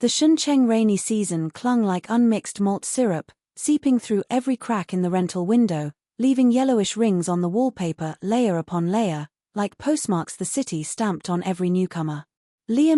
The Shenzhen rainy season clung like unmixed malt syrup, seeping through every crack in the rental window, leaving yellowish rings on the wallpaper layer upon layer, like postmarks the city stamped on every newcomer.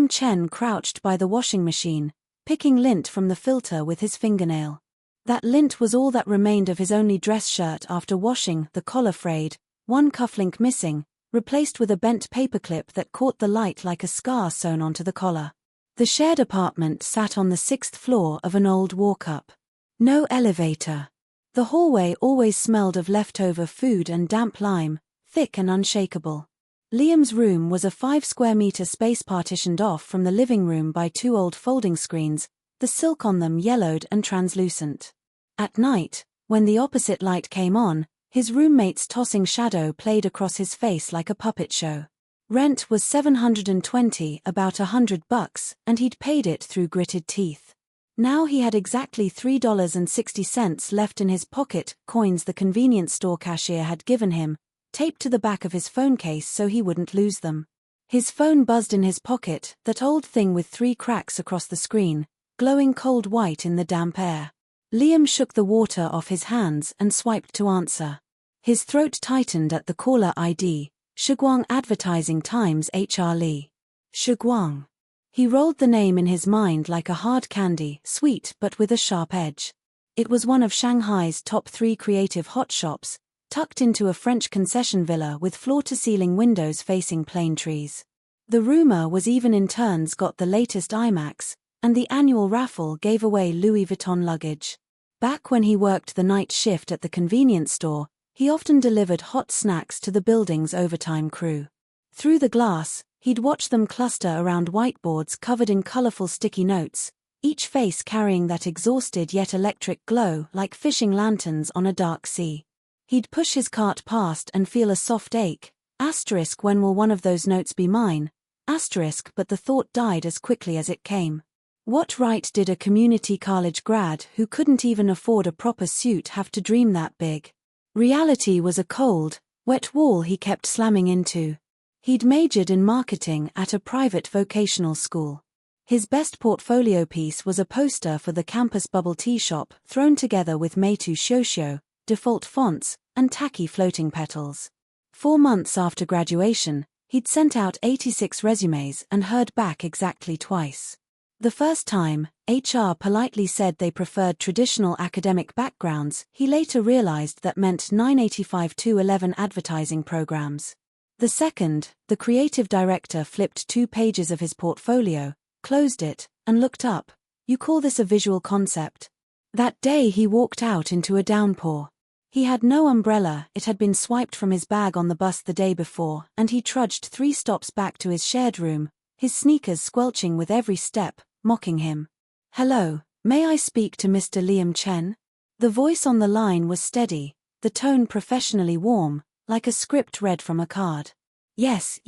Chen crouched by the washing machine, picking lint from the filter with his fingernail. That lint was all that remained of his only dress shirt after washing, the collar frayed, one cufflink missing, replaced with a bent paperclip that caught the light like a scar sewn onto the collar. The shared apartment sat on the 6th floor of an old walk-up. No elevator. The hallway always smelled of leftover food and damp lime, thick and unshakable. Liam's room was a 5-square-meter space partitioned off from the living room by 2 old folding screens, the silk on them yellowed and translucent. At night, when the opposite light came on, his roommate's tossing shadow played across his face like a puppet show. Rent was $720, about $100, and he'd paid it through gritted teeth. Now he had exactly $3.60 left in his pocket, coins the convenience store cashier had given him, taped to the back of his phone case so he wouldn't lose them. His phone buzzed in his pocket, that old thing with 3 cracks across the screen, glowing cold white in the damp air. Liam shook the water off his hands and swiped to answer. His throat tightened at the caller ID, Shiguang Advertising Times HR Lee. Shiguang. He rolled the name in his mind like a hard candy, sweet but with a sharp edge. It was one of Shanghai's top 3 creative hot shops, tucked into a French concession villa with floor-to-ceiling windows facing plane trees. The rumor was even interns got the latest IMAX, and the annual raffle gave away Louis Vuitton luggage. Back when he worked the night shift at the convenience store, he often delivered hot snacks to the building's overtime crew. Through the glass, he'd watch them cluster around whiteboards covered in colorful sticky notes, each face carrying that exhausted yet electric glow like fishing lanterns on a dark sea. He'd push his cart past and feel a soft ache, asterisk when will one of those notes be mine, asterisk but the thought died as quickly as it came. What right did a community college grad who couldn't even afford a proper suit have to dream that big? Reality was a cold, wet wall he kept slamming into. He'd majored in marketing at a private vocational school. His best portfolio piece was a poster for the campus bubble tea shop thrown together with Meitu Shoushou, default fonts, and tacky floating petals. 4 months after graduation, he'd sent out 86 resumes and heard back exactly twice. The first time, HR politely said they preferred traditional academic backgrounds. He later realized that meant 985-11 advertising programs. The second, the creative director flipped 2 pages of his portfolio, closed it, and looked up. You call this a visual concept? That day he walked out into a downpour. He had no umbrella, it had been swiped from his bag on the bus the day before, and he trudged 3 stops back to his shared room, his sneakers squelching with every step, mocking him. Hello, may I speak to Mr. Liam Chen? The voice on the line was steady, the tone professionally warm, like a script read from a card. Yes,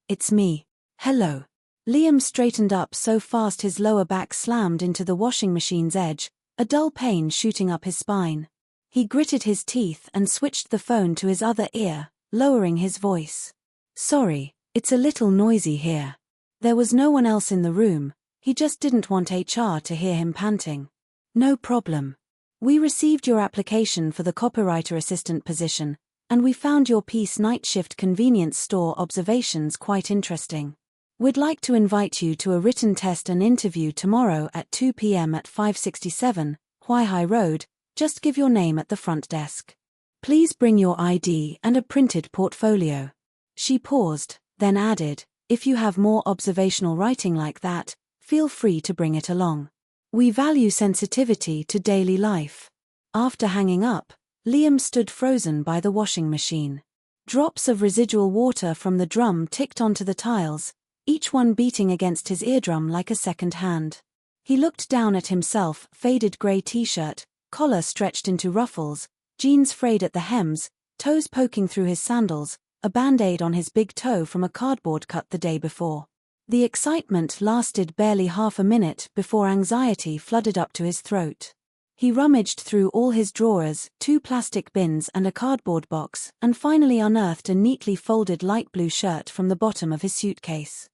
it's me. Hello. Liam straightened up so fast his lower back slammed into the washing machine's edge, a dull pain shooting up his spine. He gritted his teeth and switched the phone to his other ear, lowering his voice. Sorry, it's a little noisy here. There was no one else in the room, he just didn't want HR to hear him panting. No problem. We received your application for the copywriter assistant position, and we found your piece Night Shift Convenience Store Observations quite interesting. We'd like to invite you to a written test and interview tomorrow at 2 p.m. at 567, Huaihai Road, just give your name at the front desk. Please bring your ID and a printed portfolio. She paused, then added, if you have more observational writing like that, feel free to bring it along. We value sensitivity to daily life. After hanging up, Liam stood frozen by the washing machine. Drops of residual water from the drum ticked onto the tiles, each one beating against his eardrum like a second hand. He looked down at himself, faded grey t-shirt, collar stretched into ruffles, jeans frayed at the hems, toes poking through his sandals, a band-aid on his big toe from a cardboard cut the day before. The excitement lasted barely half a minute before anxiety flooded up to his throat. He rummaged through all his drawers, 2 plastic bins and a cardboard box, and finally unearthed a neatly folded light blue shirt from the bottom of his suitcase.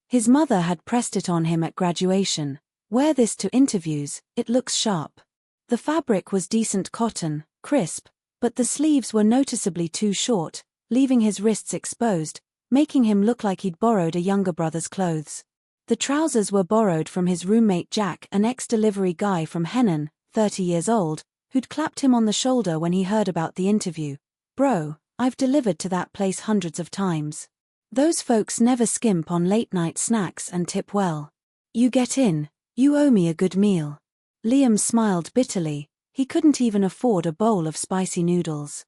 His mother had pressed it on him at graduation, Wear this to interviews, it looks sharp. The fabric was decent cotton, crisp, but the sleeves were noticeably too short, leaving his wrists exposed, making him look like he'd borrowed a younger brother's clothes. The trousers were borrowed from his roommate Jack, an ex-delivery guy from Henan, 30 years old, who'd clapped him on the shoulder when he heard about the interview. "Bro, I've delivered to that place hundreds of times. Those folks never skimp on late-night snacks and tip well. You get in, you owe me a good meal." Liam smiled bitterly. He couldn't even afford a bowl of spicy noodles.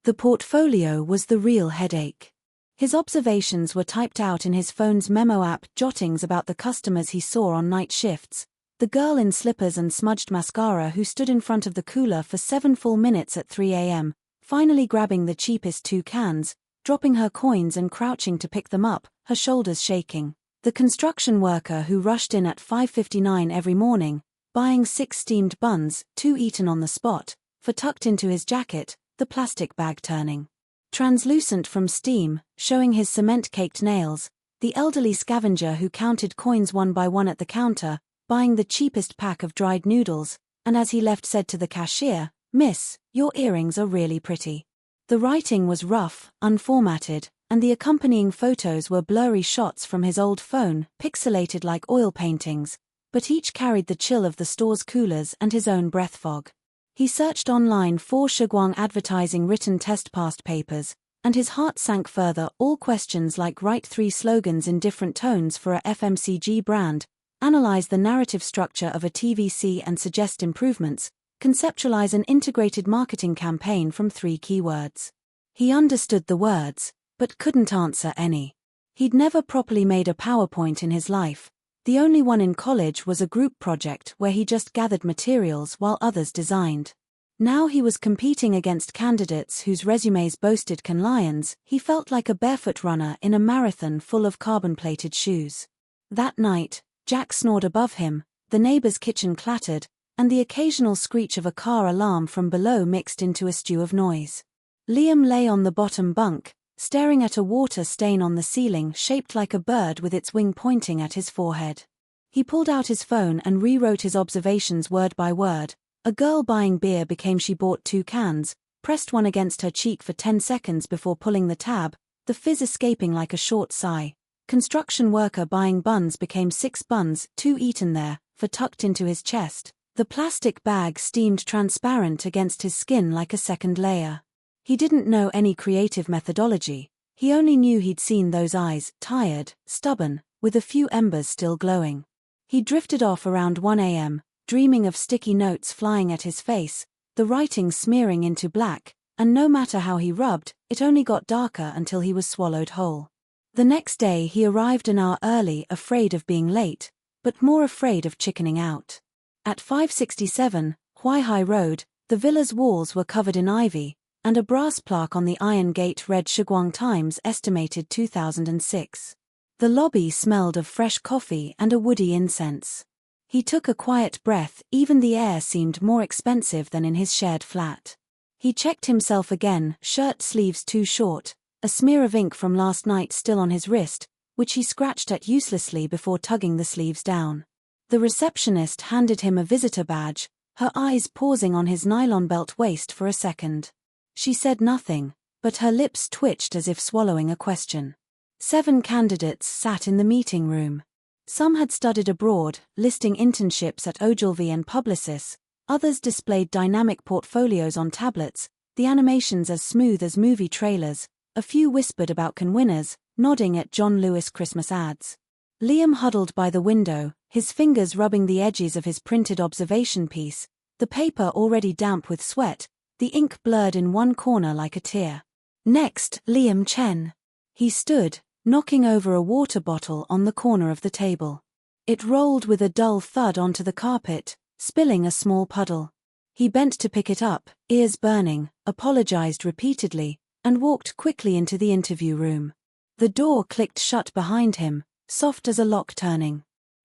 The portfolio was the real headache. His observations were typed out in his phone's memo app, jottings about the customers he saw on night shifts, the girl in slippers and smudged mascara who stood in front of the cooler for 7 full minutes at 3 a.m., finally grabbing the cheapest 2 cans, dropping her coins and crouching to pick them up, her shoulders shaking. The construction worker who rushed in at 5:59 every morning, buying 6 steamed buns, 2 eaten on the spot, for tucked into his jacket, the plastic bag turning translucent from steam, showing his cement-caked nails, the elderly scavenger who counted coins one by one at the counter, buying the cheapest pack of dried noodles, and as he left said to the cashier, "Miss, your earrings are really pretty." The writing was rough, unformatted, and the accompanying photos were blurry shots from his old phone, pixelated like oil paintings, but each carried the chill of the store's coolers and his own breath fog. He searched online for Shiguang advertising written test past papers, and his heart sank further. All questions like write 3 slogans in different tones for a FMCG brand, analyze the narrative structure of a TVC and suggest improvements, conceptualize an integrated marketing campaign from 3 keywords. He understood the words, but couldn't answer any. He'd never properly made a PowerPoint in his life. The only one in college was a group project where he just gathered materials while others designed. Now he was competing against candidates whose resumes boasted Cannes Lions. He felt like a barefoot runner in a marathon full of carbon-plated shoes. That night, Jack snored above him, the neighbor's kitchen clattered, and the occasional screech of a car alarm from below mixed into a stew of noise. Liam lay on the bottom bunk, staring at a water stain on the ceiling shaped like a bird with its wing pointing at his forehead. He pulled out his phone and rewrote his observations word by word. A girl buying beer became she bought 2 cans, pressed one against her cheek for 10 seconds before pulling the tab, the fizz escaping like a short sigh. Construction worker buying buns became 6 buns, 2 eaten there, for tucked into his chest. The plastic bag steamed transparent against his skin like a second layer. He didn't know any creative methodology. He only knew he'd seen those eyes, tired, stubborn, with a few embers still glowing. He drifted off around 1 a.m., dreaming of sticky notes flying at his face, the writing smearing into black, and no matter how he rubbed, it only got darker until he was swallowed whole. The next day he arrived an hour early, afraid of being late, but more afraid of chickening out. At 567, Huaihai Road, the villa's walls were covered in ivy, and a brass plaque on the iron gate read Shiguang Times estimated 2006. The lobby smelled of fresh coffee and a woody incense. He took a quiet breath. Even the air seemed more expensive than in his shared flat. He checked himself again, shirt sleeves too short, a smear of ink from last night still on his wrist, which he scratched at uselessly before tugging the sleeves down. The receptionist handed him a visitor badge, her eyes pausing on his nylon belt waist for a second. She said nothing, but her lips twitched as if swallowing a question. 7 candidates sat in the meeting room. Some had studied abroad, listing internships at Ogilvy and Publicis. Others displayed dynamic portfolios on tablets, the animations as smooth as movie trailers. A few whispered about Cannes winners, nodding at John Lewis Christmas ads. Liam huddled by the window, his fingers rubbing the edges of his printed observation piece, the paper already damp with sweat, the ink blurred in one corner like a tear. Next, Liam Chen. He stood, knocking over a water bottle on the corner of the table. It rolled with a dull thud onto the carpet, spilling a small puddle. He bent to pick it up, ears burning, apologized repeatedly, and walked quickly into the interview room. The door clicked shut behind him, soft as a lock turning.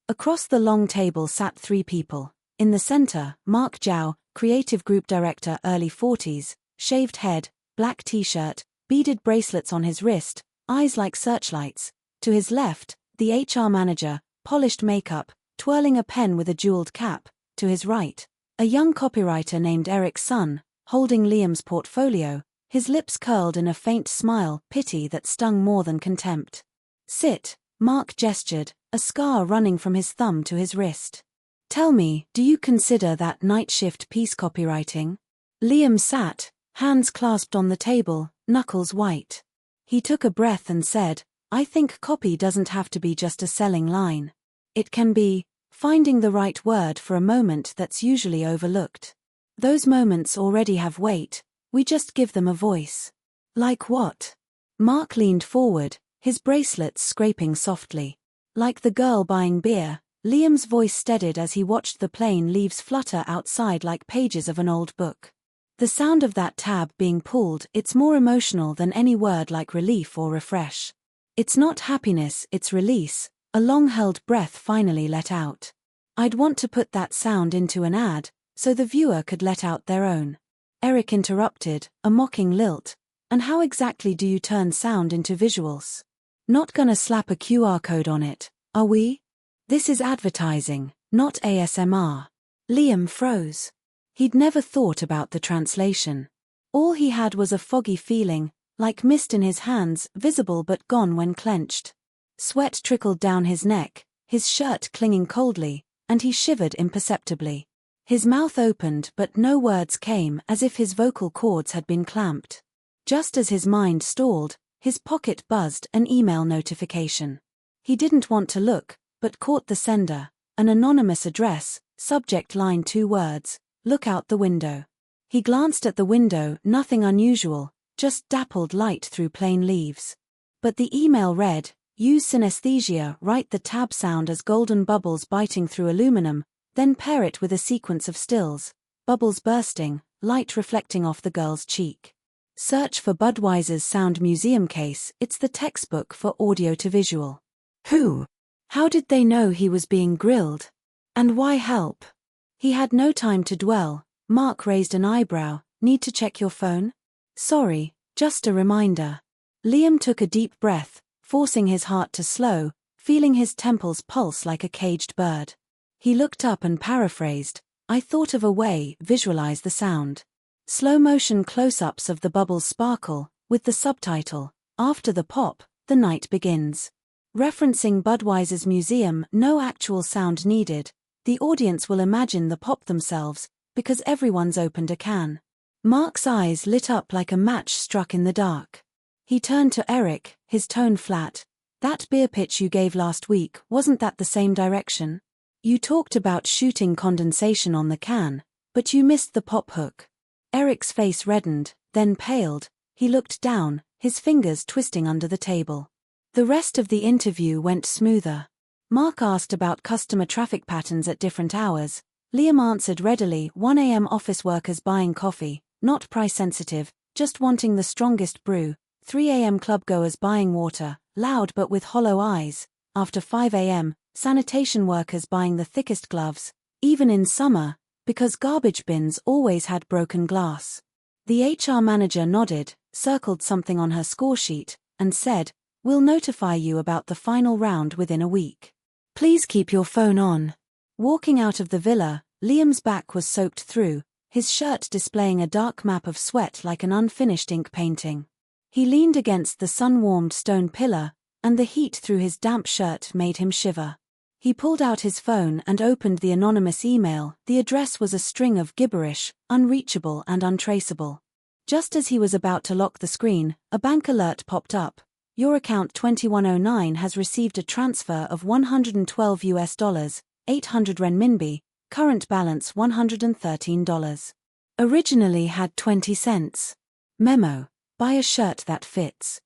Across the long table sat 3 people. In the center, Mark Zhao, creative group director, early 40s, shaved head, black t-shirt, beaded bracelets on his wrist, eyes like searchlights. To his left, the HR manager, polished makeup, twirling a pen with a jeweled cap. To his right, a young copywriter named Eric's son, holding Liam's portfolio, his lips curled in a faint smile, pity that stung more than contempt. Sit, Mark gestured, a scar running from his thumb to his wrist. Tell me, do you consider that night shift piece copywriting? Liam sat, hands clasped on the table, knuckles white. He took a breath and said, I think copy doesn't have to be just a selling line. It can be finding the right word for a moment that's usually overlooked. Those moments already have weight, we just give them a voice. Like what? Mark leaned forward, his bracelets scraping softly. Like the girl buying beer, Liam's voice steadied as he watched the plane leaves flutter outside like pages of an old book. The sound of that tab being pulled, it's more emotional than any word like relief or refresh. It's not happiness, it's release, a long-held breath finally let out. I'd want to put that sound into an ad, so the viewer could let out their own. Eric interrupted, a mocking lilt. And how exactly do you turn sound into visuals? Not gonna slap a QR code on it, are we? This is advertising, not ASMR. Liam froze. He'd never thought about the translation. All he had was a foggy feeling, like mist in his hands, visible but gone when clenched. Sweat trickled down his neck, his shirt clinging coldly, and he shivered imperceptibly. His mouth opened but no words came, as if his vocal cords had been clamped. Just as his mind stalled, his pocket buzzed, an email notification. He didn't want to look, but caught the sender, an anonymous address, subject line 2 words, look out the window. He glanced at the window, nothing unusual, just dappled light through plain leaves. But the email read, use synesthesia, write the tab sound as golden bubbles biting through aluminum, then pair it with a sequence of stills, bubbles bursting, light reflecting off the girl's cheek. Search for Budweiser's Sound Museum case, it's the textbook for audio to visual. Who? How did they know he was being grilled? And why help? He had no time to dwell. Mark raised an eyebrow, need to check your phone? Sorry, just a reminder. Liam took a deep breath, forcing his heart to slow, feeling his temples pulse like a caged bird. He looked up and paraphrased, I thought of a way, visualize the sound. Slow-motion close-ups of the bubbles sparkle, with the subtitle, after the pop, the night begins. Referencing Budweiser's museum, no actual sound needed, the audience will imagine the pop themselves, because everyone's opened a can. Mark's eyes lit up like a match struck in the dark. He turned to Eric, his tone flat. That beer pitch you gave last week, wasn't that the same direction? You talked about shooting condensation on the can, but you missed the pop hook. Eric's face reddened, then paled. He looked down, his fingers twisting under the table. The rest of the interview went smoother. Mark asked about customer traffic patterns at different hours. Liam answered readily, 1 a.m. office workers buying coffee, not price-sensitive, just wanting the strongest brew. 3 a.m. club-goers buying water, loud but with hollow eyes. After 5 a.m., sanitation workers buying the thickest gloves, even in summer, because garbage bins always had broken glass. The HR manager nodded, circled something on her score sheet, and said, we'll notify you about the final round within a week. Please keep your phone on. Walking out of the villa, Liam's back was soaked through, his shirt displaying a dark map of sweat like an unfinished ink painting. He leaned against the sun-warmed stone pillar, and the heat through his damp shirt made him shiver. He pulled out his phone and opened the anonymous email. The address was a string of gibberish, unreachable and untraceable. Just as he was about to lock the screen, a bank alert popped up. Your account 2109 has received a transfer of $112, 800 renminbi, current balance $113. Originally had 20 cents. Memo. Buy a shirt that fits.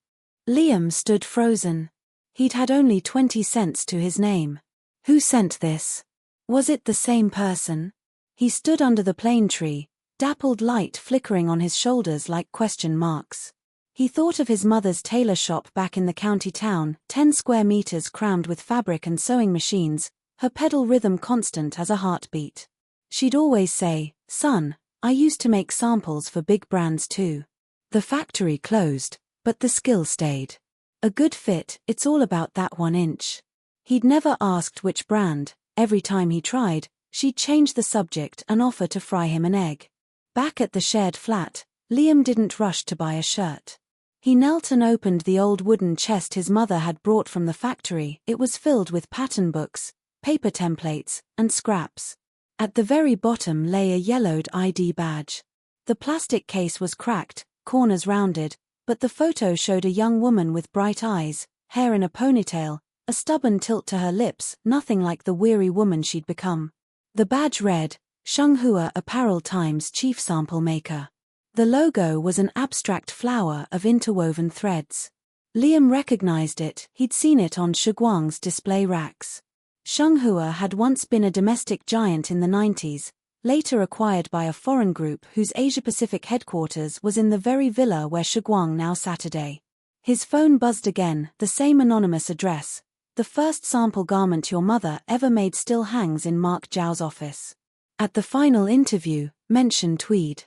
Liam stood frozen. He'd had only 20 cents to his name. Who sent this? Was it the same person? He stood under the plane tree, dappled light flickering on his shoulders like question marks. He thought of his mother's tailor shop back in the county town, 10 square meters crammed with fabric and sewing machines, her pedal rhythm constant as a heartbeat. She'd always say, son, I used to make samples for big brands too. The factory closed, but the skill stayed. A good fit, it's all about that 1 inch. He'd never asked which brand, Every time he tried, she'd change the subject and offer to fry him an egg. Back at the shared flat, Liam didn't rush to buy a shirt. He knelt and opened the old wooden chest his mother had brought from the factory. It was filled with pattern books, paper templates, and scraps. At the very bottom lay a yellowed ID badge. The plastic case was cracked, corners rounded, but the photo showed a young woman with bright eyes, hair in a ponytail, a stubborn tilt to her lips, nothing like the weary woman she'd become. The badge read, Shenghua Apparel Times Chief Sample Maker. The logo was an abstract flower of interwoven threads. Liam recognized it. He'd seen it on Shiguang's display racks. Shenghua had once been a domestic giant in the 90s, later acquired by a foreign group whose Asia-Pacific headquarters was in the very villa where Shiguang now sat today. His phone buzzed again, the same anonymous address. The first sample garment your mother ever made still hangs in Mark Zhao's office. At the final interview, mention tweed.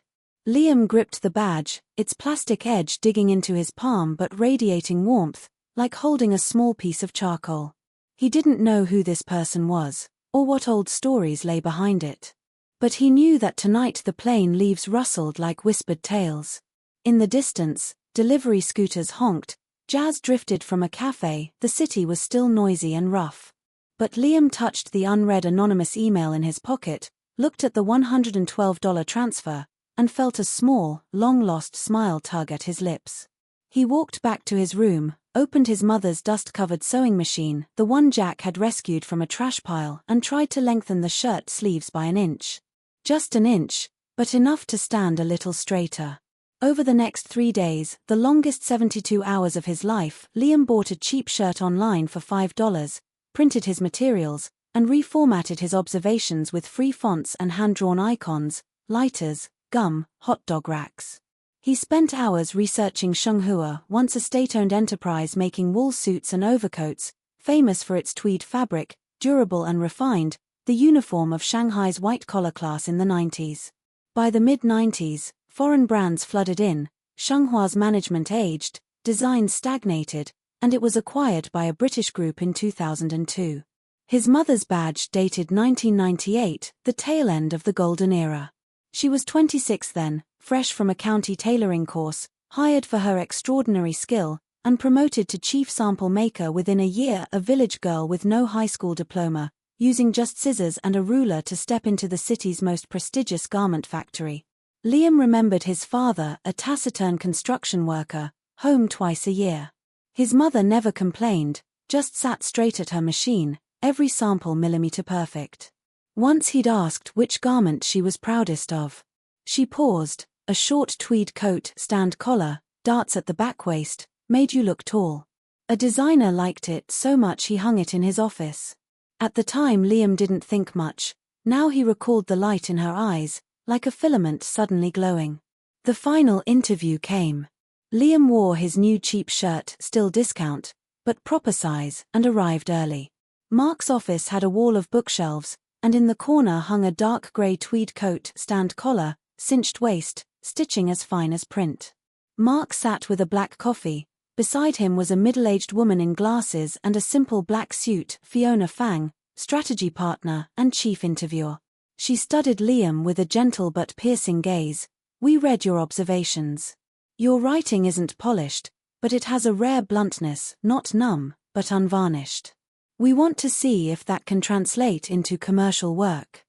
Liam gripped the badge, its plastic edge digging into his palm but radiating warmth, like holding a small piece of charcoal. He didn't know who this person was, or what old stories lay behind it. But he knew that tonight the plane leaves rustled like whispered tales. In the distance, delivery scooters honked, jazz drifted from a cafe. The city was still noisy and rough. But Liam touched the unread anonymous email in his pocket, looked at the $112 transfer, and felt a small, long-lost smile tug at his lips. He walked back to his room, opened his mother's dust-covered sewing machine, the one Jack had rescued from a trash pile, and tried to lengthen the shirt sleeves by an inch. Just an inch, but enough to stand a little straighter. Over the next 3 days, the longest 72 hours of his life, Liam bought a cheap shirt online for $5, printed his materials, and reformatted his observations with free fonts and hand-drawn icons, lighters, gum, hot dog racks. He spent hours researching Shenghua, once a state-owned enterprise making wool suits and overcoats, famous for its tweed fabric, durable and refined, the uniform of Shanghai's white-collar class in the 90s. By the mid-90s, foreign brands flooded in, Shenghua's management aged, designs stagnated, and it was acquired by a British group in 2002. His mother's badge dated 1998, the tail end of the golden era. She was 26 then, fresh from a county tailoring course, hired for her extraordinary skill, and promoted to chief sample maker within a year. A village girl with no high school diploma, using just scissors and a ruler to step into the city's most prestigious garment factory. Liam remembered his father, a taciturn construction worker, home twice a year. His mother never complained, just sat straight at her machine, every sample millimeter perfect. Once he'd asked which garment she was proudest of. She paused. A short tweed coat, stand collar, darts at the back waist, made you look tall. A designer liked it so much he hung it in his office. At the time Liam didn't think much, now he recalled the light in her eyes, like a filament suddenly glowing. The final interview came. Liam wore his new cheap shirt, still discount, but proper size, and arrived early. Mark's office had a wall of bookshelves, and in the corner hung a dark grey tweed coat, stand collar, cinched waist, stitching as fine as print. Mark sat with a black coffee. Beside him was a middle-aged woman in glasses and a simple black suit, Fiona Fang, strategy partner and chief interviewer. She studied Liam with a gentle but piercing gaze. We read your observations. Your writing isn't polished, but it has a rare bluntness, not numb, but unvarnished. We want to see if that can translate into commercial work.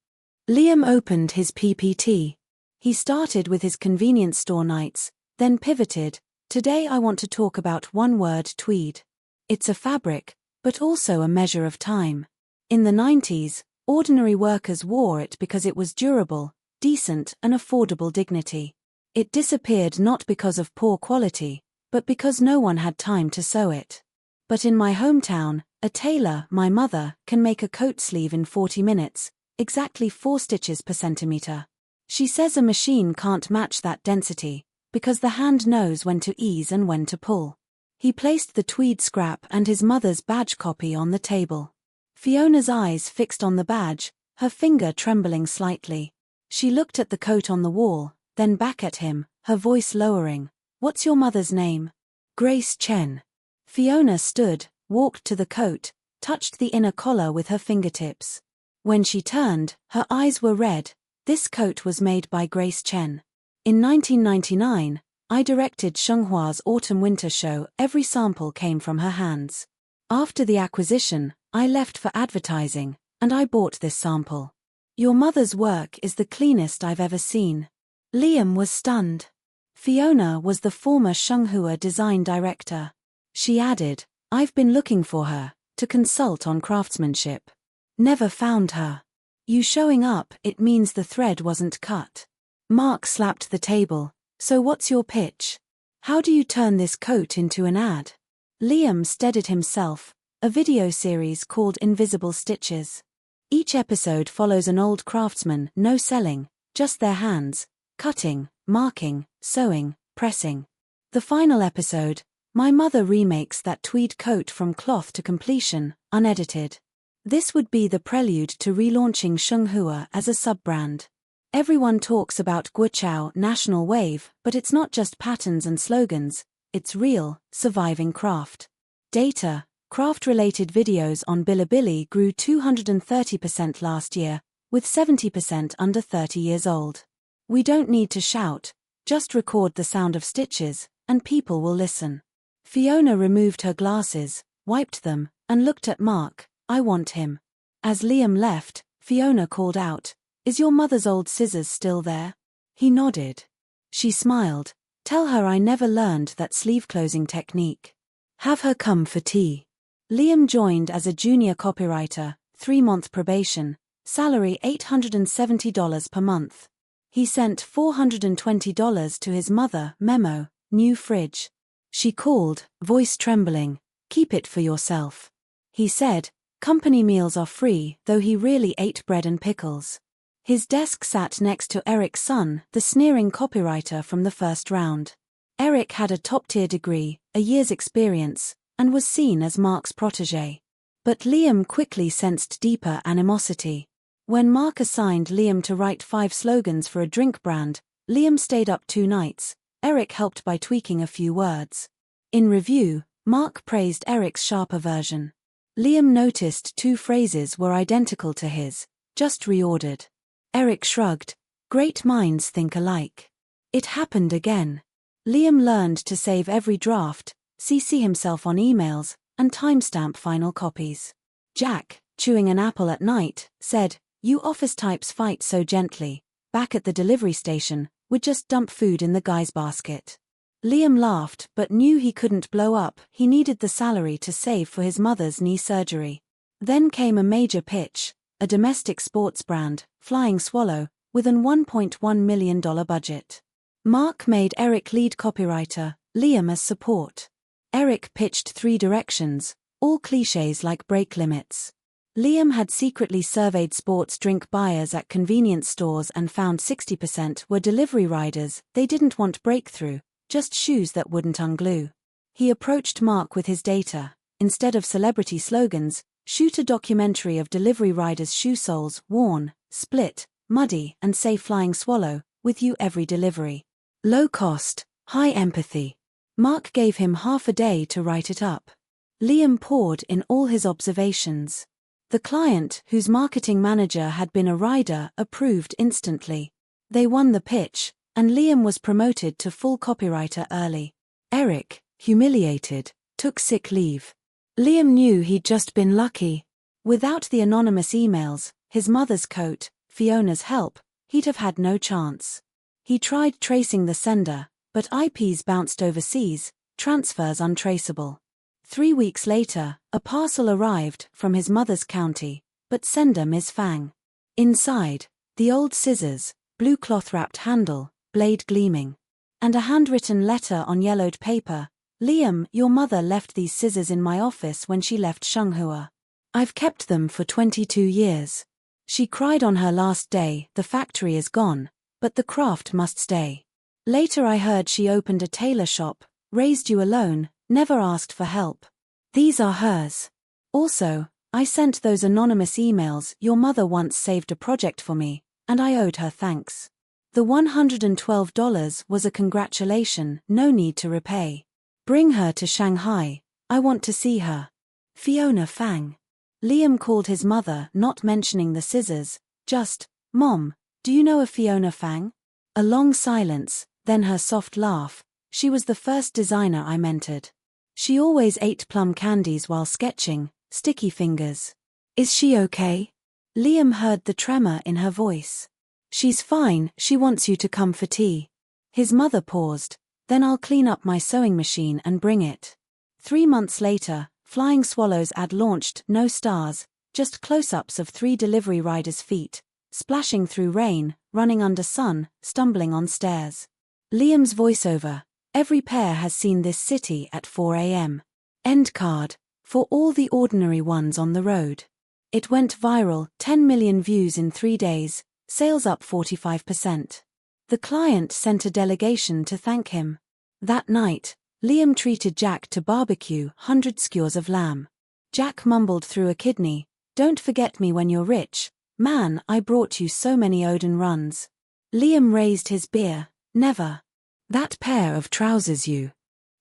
Liam opened his PPT. He started with his convenience store nights, then pivoted. Today I want to talk about one word: tweed. It's a fabric, but also a measure of time. In the 90s, ordinary workers wore it because it was durable, decent, and affordable dignity. It disappeared not because of poor quality, but because no one had time to sew it. But in my hometown, a tailor, my mother, can make a coat sleeve in 40 minutes, exactly 4 stitches per centimeter. She says a machine can't match that density, because the hand knows when to ease and when to pull. He placed the tweed scrap and his mother's badge copy on the table. Fiona's eyes fixed on the badge, her finger trembling slightly. She looked at the coat on the wall, then back at him, her voice lowering. What's your mother's name? Grace Chen. Fiona stood, walked to the coat, touched the inner collar with her fingertips. When she turned, her eyes were red. This coat was made by Grace Chen. In 1999, I directed Shenghua's autumn-winter show. Every sample came from her hands. After the acquisition, I left for advertising, and I bought this sample. Your mother's work is the cleanest I've ever seen. Liam was stunned. Fiona was the former Shenghua design director. She added, I've been looking for her, to consult on craftsmanship. Never found her. You showing up, it means the thread wasn't cut. Mark slapped the table. So what's your pitch? How do you turn this coat into an ad? Liam steadied himself, a video series called Invisible Stitches. Each episode follows an old craftsman, no selling, just their hands, cutting, marking, sewing, pressing. The final episode, my mother remakes that tweed coat from cloth to completion, unedited. This would be the prelude to relaunching Shenghua as a sub-brand. Everyone talks about Guoqiao national wave, but it's not just patterns and slogans, it's real, surviving craft. Data, craft-related videos on Bilibili grew 230% last year, with 70% under 30 years old. We don't need to shout, just record the sound of stitches, and people will listen. Fiona removed her glasses, wiped them, and looked at Mark. I want him. As Liam left, Fiona called out, Is your mother's old scissors still there? He nodded. She smiled. Tell her I never learned that sleeve-closing technique. Have her come for tea. Liam joined as a junior copywriter, 3-month probation, salary $870 per month. He sent $420 to his mother, memo, new fridge. She called, voice trembling, keep it for yourself. He said, company meals are free, though he really ate bread and pickles. His desk sat next to Eric's son, the sneering copywriter from the first round. Eric had a top-tier degree, a year's experience, and was seen as Mark's protégé. But Liam quickly sensed deeper animosity. When Mark assigned Liam to write 5 slogans for a drink brand, Liam stayed up 2 nights. Eric helped by tweaking a few words. In review, Mark praised Eric's sharper version. Liam noticed 2 phrases were identical to his, just reordered. Eric shrugged. Great minds think alike. It happened again. Liam learned to save every draft, CC himself on emails, and timestamp final copies. Jack, chewing an apple at night, said, You office types fight so gently. Back at the delivery station, would just dump food in the guy's basket. Liam laughed but knew he couldn't blow up. He needed the salary to save for his mother's knee surgery. Then came a major pitch, a domestic sports brand, Flying Swallow, with an $1.1 million budget. Mark made Eric lead copywriter, Liam as support. Eric pitched 3 directions, all clichés like brake limits. Liam had secretly surveyed sports drink buyers at convenience stores and found 60% were delivery riders. They didn't want breakthrough, just shoes that wouldn't unglue. He approached Mark with his data. Instead of celebrity slogans, shoot a documentary of delivery riders' shoe soles, worn, split, muddy, and say Flying Swallow, with you every delivery. Low cost, high empathy. Mark gave him half a day to write it up. Liam poured in all his observations. The client, whose marketing manager had been a rider, approved instantly. They won the pitch, and Liam was promoted to full copywriter early. Eric, humiliated, took sick leave. Liam knew he'd just been lucky. Without the anonymous emails, his mother's coat, Fiona's help, he'd have had no chance. He tried tracing the sender, but IPs bounced overseas, transfers untraceable. 3 weeks later, a parcel arrived from his mother's county, but sender Ms. Fang. Inside, the old scissors, blue cloth-wrapped handle, blade gleaming. And a handwritten letter on yellowed paper. Liam, your mother left these scissors in my office when she left Shenghua. I've kept them for 22 years. She cried on her last day, the factory is gone, but the craft must stay. Later I heard she opened a tailor shop, raised you alone, never asked for help. These are hers. Also, I sent those anonymous emails. Your mother once saved a project for me, and I owed her thanks. The $112 was a congratulation, no need to repay. Bring her to Shanghai. I want to see her. Fiona Fang. Liam called his mother, not mentioning the scissors, just, "Mom, do you know a Fiona Fang?" A long silence, then her soft laugh. "She was the first designer I mentored. She always ate plum candies while sketching, sticky fingers." "Is she okay?" Liam heard the tremor in her voice. "She's fine, she wants you to come for tea." His mother paused. "Then I'll clean up my sewing machine and bring it." 3 months later, Flying Swallows ad launched, no stars, just close-ups of 3 delivery riders' feet, splashing through rain, running under sun, stumbling on stairs. Liam's voiceover: "Every pair has seen this city at 4 a.m. End card: "For all the ordinary ones on the road." It went viral, 10 million views in 3 days, sales up 45%. The client sent a delegation to thank him. That night, Liam treated Jack to barbecue, 100 skewers of lamb. Jack mumbled through a kidney, "Don't forget me when you're rich. Man, I brought you so many Odin runs." Liam raised his beer, "Never. That pair of trousers you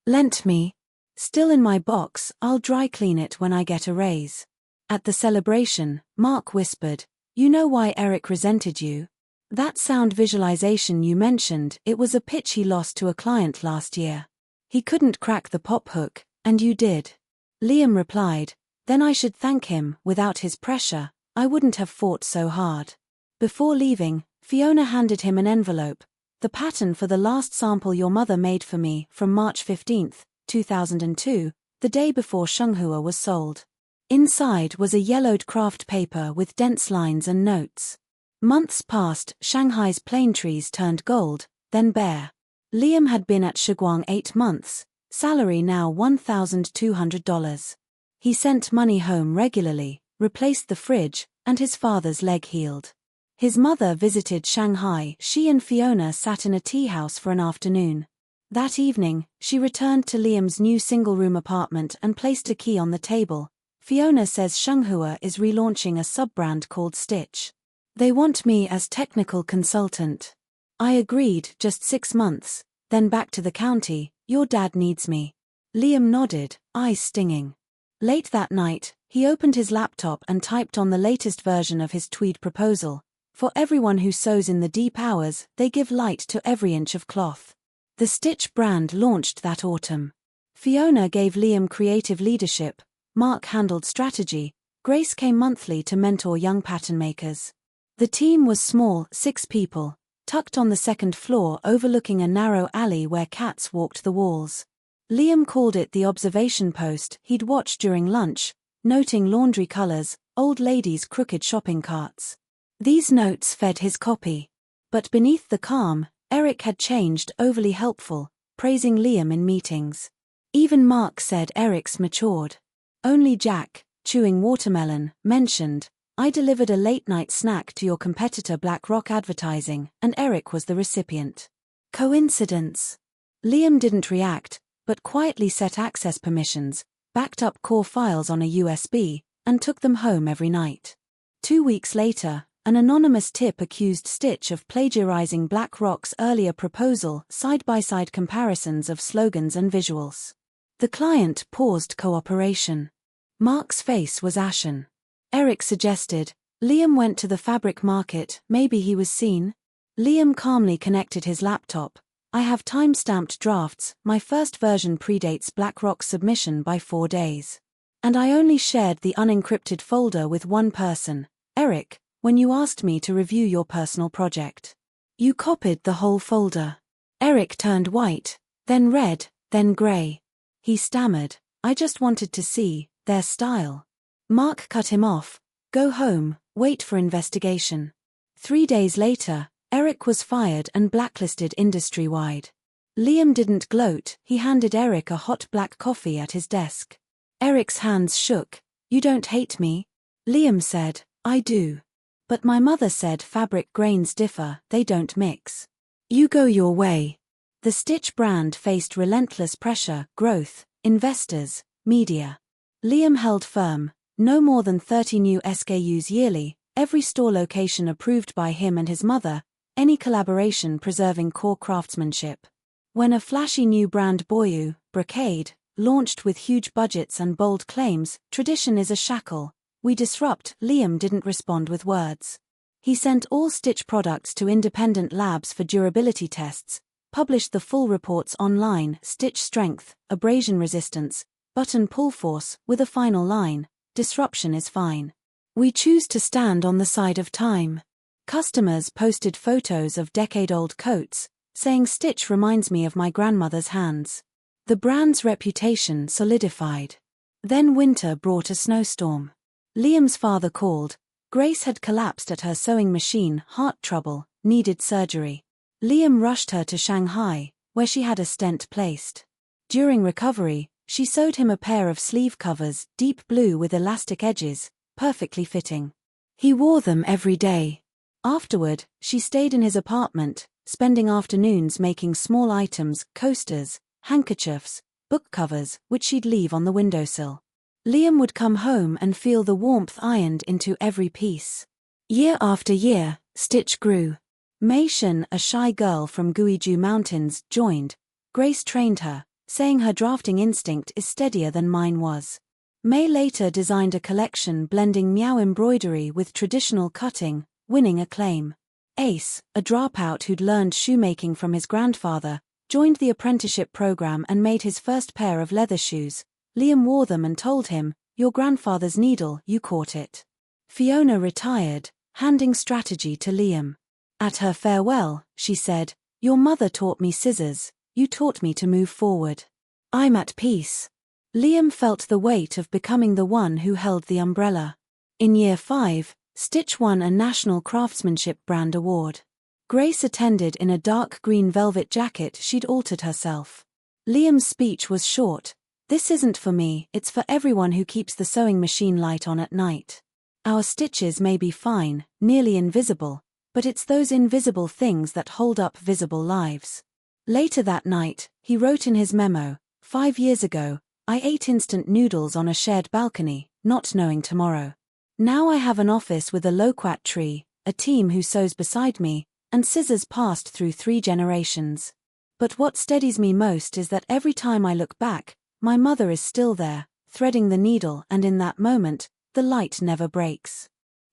lent me, still in my box, I'll dry clean it when I get a raise." At the celebration, Mark whispered, "You know why Eric resented you? That sound visualization you mentioned, it was a pitch he lost to a client last year. He couldn't crack the pop hook, and you did." Liam replied, "Then I should thank him. Without his pressure, I wouldn't have fought so hard." Before leaving, Fiona handed him an envelope. "The pattern for the last sample your mother made for me, from March 15, 2002, the day before Shenghua was sold." Inside was a yellowed craft paper with dense lines and notes. Months passed, Shanghai's plane trees turned gold, then bare. Liam had been at Shiguang 8 months, salary now $1,200. He sent money home regularly, replaced the fridge, and his father's leg healed. His mother visited Shanghai. She and Fiona sat in a tea house for an afternoon. That evening, she returned to Liam's new single-room apartment and placed a key on the table. "Fiona says Shenghua is relaunching a sub-brand called Stitch. They want me as technical consultant." I agreed, just 6 months, then back to the county. "Your dad needs me." Liam nodded, eyes stinging. Late that night, he opened his laptop and typed on the latest version of his tweed proposal. "For everyone who sews in the deep hours, they give light to every inch of cloth." The Stitch brand launched that autumn. Fiona gave Liam creative leadership, Mark handled strategy, Grace came monthly to mentor young pattern makers. The team was small, 6 people, tucked on the 2nd floor overlooking a narrow alley where cats walked the walls. Liam called it the observation post. He'd watch during lunch, noting laundry colors, old ladies' crooked shopping carts. These notes fed his copy. But beneath the calm, Eric had changed, overly helpful, praising Liam in meetings. Even Mark said Eric's matured. Only Jack, chewing watermelon, mentioned, "I delivered a late-night snack to your competitor BlackRock Advertising, and Eric was the recipient." Coincidence? Liam didn't react, but quietly set access permissions, backed up core files on a USB, and took them home every night. 2 weeks later, an anonymous tip accused Stitch of plagiarizing BlackRock's earlier proposal, side-by-side comparisons of slogans and visuals. The client paused cooperation. Mark's face was ashen. Eric suggested, Liam went to the fabric market, maybe he was seen. Liam calmly connected his laptop. "I have time-stamped drafts, my first version predates BlackRock's submission by 4 days. And I only shared the unencrypted folder with one person, Eric, when you asked me to review your personal project. You copied the whole folder." Eric turned white, then red, then gray. He stammered, "I just wanted to see their style." Mark cut him off. "Go home, wait for investigation." 3 days later, Eric was fired and blacklisted industry-wide. Liam didn't gloat, he handed Eric a hot black coffee at his desk. Eric's hands shook. "You don't hate me?" Liam said, "I do. But my mother said fabric grains differ, they don't mix. You go your way." The Stitch brand faced relentless pressure, growth, investors, media. Liam held firm, no more than 30 new SKUs yearly, every store location approved by him and his mother, any collaboration preserving core craftsmanship. When a flashy new brand Boyu, Brocade, launched with huge budgets and bold claims, tradition is a shackle. We disrupt. Liam didn't respond with words. He sent all Stitch products to independent labs for durability tests, published the full reports online: stitch strength, abrasion resistance, button pull force, with a final line: disruption is fine. We choose to stand on the side of time. Customers posted photos of decade-old coats, saying Stitch reminds me of my grandmother's hands. The brand's reputation solidified. Then winter brought a snowstorm. Liam's father called. Grace had collapsed at her sewing machine, heart trouble, needed surgery. Liam rushed her to Shanghai, where she had a stent placed. During recovery, she sewed him a pair of sleeve covers, deep blue with elastic edges, perfectly fitting. He wore them every day. Afterward, she stayed in his apartment, spending afternoons making small items: coasters, handkerchiefs, book covers, which she'd leave on the windowsill. Liam would come home and feel the warmth ironed into every piece. Year after year, Stitch grew. Mei Shen, a shy girl from Guizhou Mountains, joined. Grace trained her, saying her drafting instinct is steadier than mine was. Mei later designed a collection blending Miao embroidery with traditional cutting, winning acclaim. Ace, a dropout who'd learned shoemaking from his grandfather, joined the apprenticeship program and made his first pair of leather shoes. Liam wore them and told him, "Your grandfather's needle, you caught it." Fiona retired, handing strategy to Liam. At her farewell, she said, "Your mother taught me scissors, you taught me to move forward. I'm at peace." Liam felt the weight of becoming the one who held the umbrella. In year 5, Stitch won a National Craftsmanship Brand Award. Grace attended in a dark green velvet jacket she'd altered herself. Liam's speech was short. "This isn't for me, it's for everyone who keeps the sewing machine light on at night. Our stitches may be fine, nearly invisible, but it's those invisible things that hold up visible lives." Later that night, he wrote in his memo, "5 years ago, I ate instant noodles on a shared balcony, not knowing tomorrow. Now I have an office with a loquat tree, a team who sews beside me, and scissors passed through 3 generations. But what steadies me most is that every time I look back, my mother is still there, threading the needle, and in that moment, the light never breaks."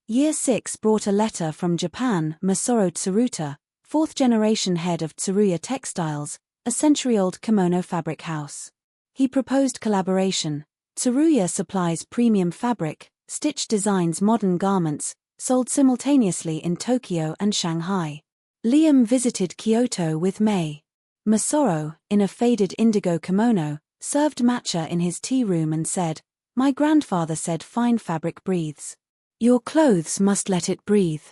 Year 6 brought a letter from Japan. Masaru Tsuruta, 4th-generation head of Tsuruya Textiles, a century-old kimono fabric house. He proposed collaboration. Tsuruya supplies premium fabric, Stitch designs modern garments, sold simultaneously in Tokyo and Shanghai. Liam visited Kyoto with Mei. Masaru, in a faded indigo kimono, served matcha in his tea room and said, "My grandfather said fine fabric breathes. Your clothes must let it breathe."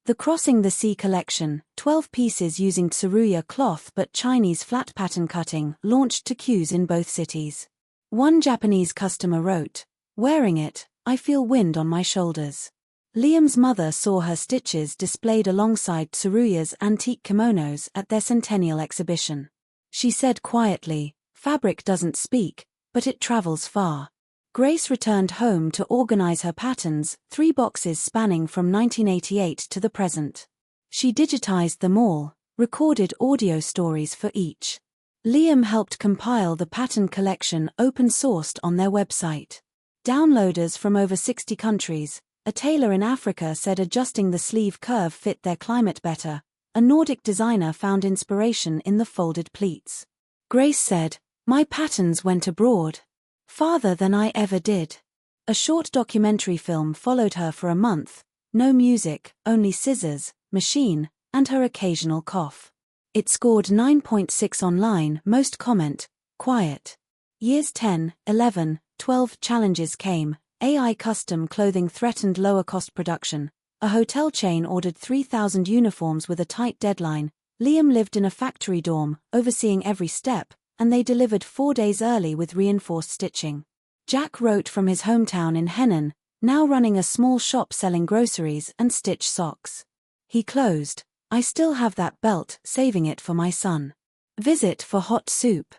The Crossing the Sea collection, 12 pieces using Tsuruya cloth but Chinese flat pattern cutting, launched to queues in both cities. One Japanese customer wrote, "Wearing it, I feel wind on my shoulders." Liam's mother saw her stitches displayed alongside Tsuruya's antique kimonos at their centennial exhibition. She said quietly, "Fabric doesn't speak, but it travels far." Grace returned home to organize her patterns, 3 boxes spanning from 1988 to the present. She digitized them all, recorded audio stories for each. Liam helped compile the pattern collection open-sourced on their website. Downloaders from over 60 countries. A tailor in Africa said adjusting the sleeve curve fit their climate better. A Nordic designer found inspiration in the folded pleats. Grace said, "My patterns went abroad. Farther than I ever did." A short documentary film followed her for a month. No music, only scissors, machine, and her occasional cough. It scored 9.6 online, most comment, quiet. Years 10, 11, 12 challenges came. AI custom clothing threatened lower cost production. A hotel chain ordered 3,000 uniforms with a tight deadline. Liam lived in a factory dorm, overseeing every step, and they delivered 4 days early with reinforced stitching. Jack wrote from his hometown in Henan, now running a small shop selling groceries and stitch socks. He closed, "I still have that belt, saving it for my son. Visit for hot soup."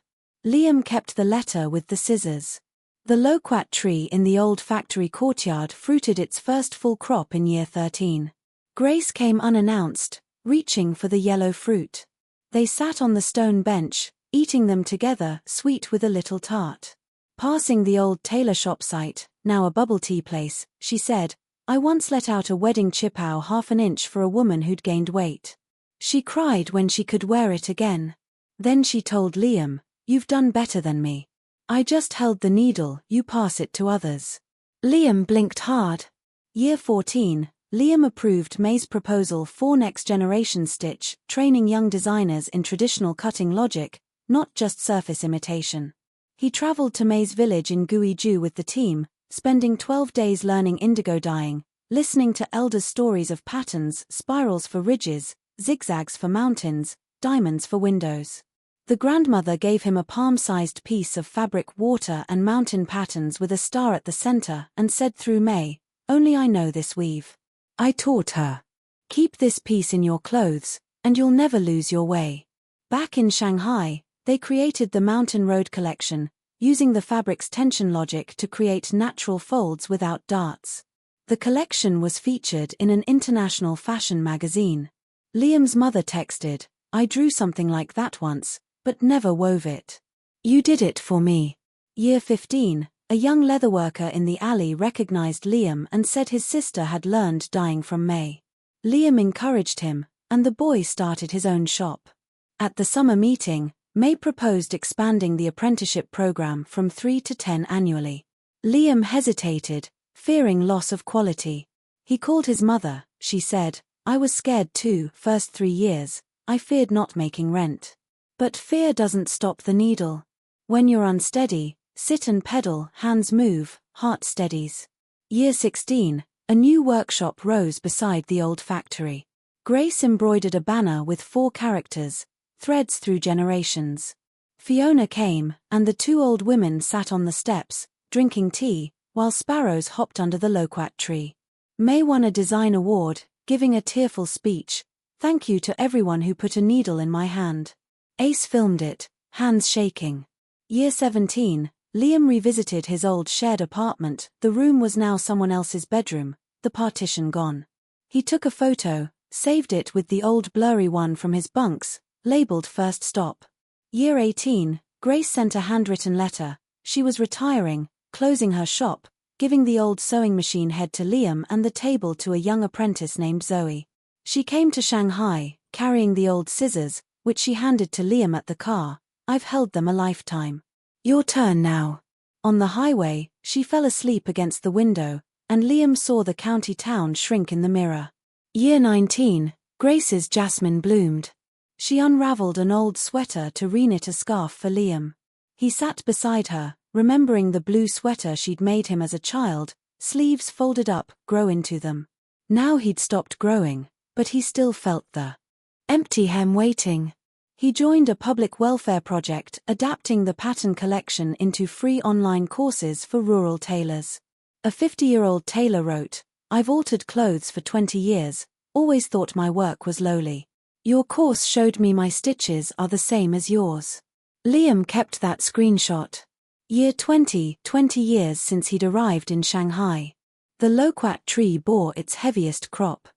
Liam kept the letter with the scissors. The loquat tree in the old factory courtyard fruited its first full crop in year 13. Grace came unannounced, reaching for the yellow fruit. They sat on the stone bench, eating them together, sweet with a little tart. Passing the old tailor shop site, now a bubble tea place, she said, "I once let out a wedding chipow 1/2 inch for a woman who'd gained weight. She cried when she could wear it again. Then she told Liam, 'You've done better than me. I just held the needle, you pass it to others.'" Liam blinked hard. Year 14, Liam approved May's proposal for Next Generation Stitch, training young designers in traditional cutting logic, not just surface imitation. He traveled to May's village in Guizhou with the team, spending 12 days learning indigo dyeing, listening to elders' stories of patterns, spirals for ridges, zigzags for mountains, diamonds for windows. The grandmother gave him a palm-sized piece of fabric, water and mountain patterns with a star at the center, and said through May, "Only I know this weave. I taught her. Keep this piece in your clothes, and you'll never lose your way." Back in Shanghai, they created the Mountain Road collection, using the fabric's tension logic to create natural folds without darts. The collection was featured in an international fashion magazine. Liam's mother texted, "I drew something like that once, but never wove it. You did it for me." Year 15, a young leatherworker in the alley recognized Liam and said his sister had learned dyeing from May. Liam encouraged him, and the boy started his own shop. At the summer meeting, May proposed expanding the apprenticeship program from 3 to 10 annually. Liam hesitated, fearing loss of quality. He called his mother, she said, "I was scared too, first 3 years, I feared not making rent. But fear doesn't stop the needle. When you're unsteady, sit and pedal, hands move, heart steadies." Year 16, a new workshop rose beside the old factory. Grace embroidered a banner with 4 characters, "Threads through generations." Fiona came, and the 2 old women sat on the steps, drinking tea, while sparrows hopped under the loquat tree. May won a design award, giving a tearful speech, "Thank you to everyone who put a needle in my hand." Ace filmed it, hands shaking. Year 17, Liam revisited his old shared apartment. The room was now someone else's bedroom, the partition gone. He took a photo, saved it with the old blurry one from his bunks, labeled First Stop. Year 18, Grace sent a handwritten letter. She was retiring, closing her shop, giving the old sewing machine head to Liam and the table to a young apprentice named Zoe. She came to Shanghai, carrying the old scissors, which she handed to Liam at the car. "I've held them a lifetime. Your turn now." On the highway, she fell asleep against the window, and Liam saw the county town shrink in the mirror. Year 19, Grace's jasmine bloomed. She unraveled an old sweater to reknit a scarf for Liam. He sat beside her, remembering the blue sweater she'd made him as a child, sleeves folded up, grow into them. Now he'd stopped growing, but he still felt the empty hem waiting. He joined a public welfare project adapting the pattern collection into free online courses for rural tailors. A 50-year-old tailor wrote, "I've altered clothes for 20 years, always thought my work was lowly. Your course showed me my stitches are the same as yours." Liam kept that screenshot. Year 20, 20 years since he'd arrived in Shanghai. The loquat tree bore its heaviest crop.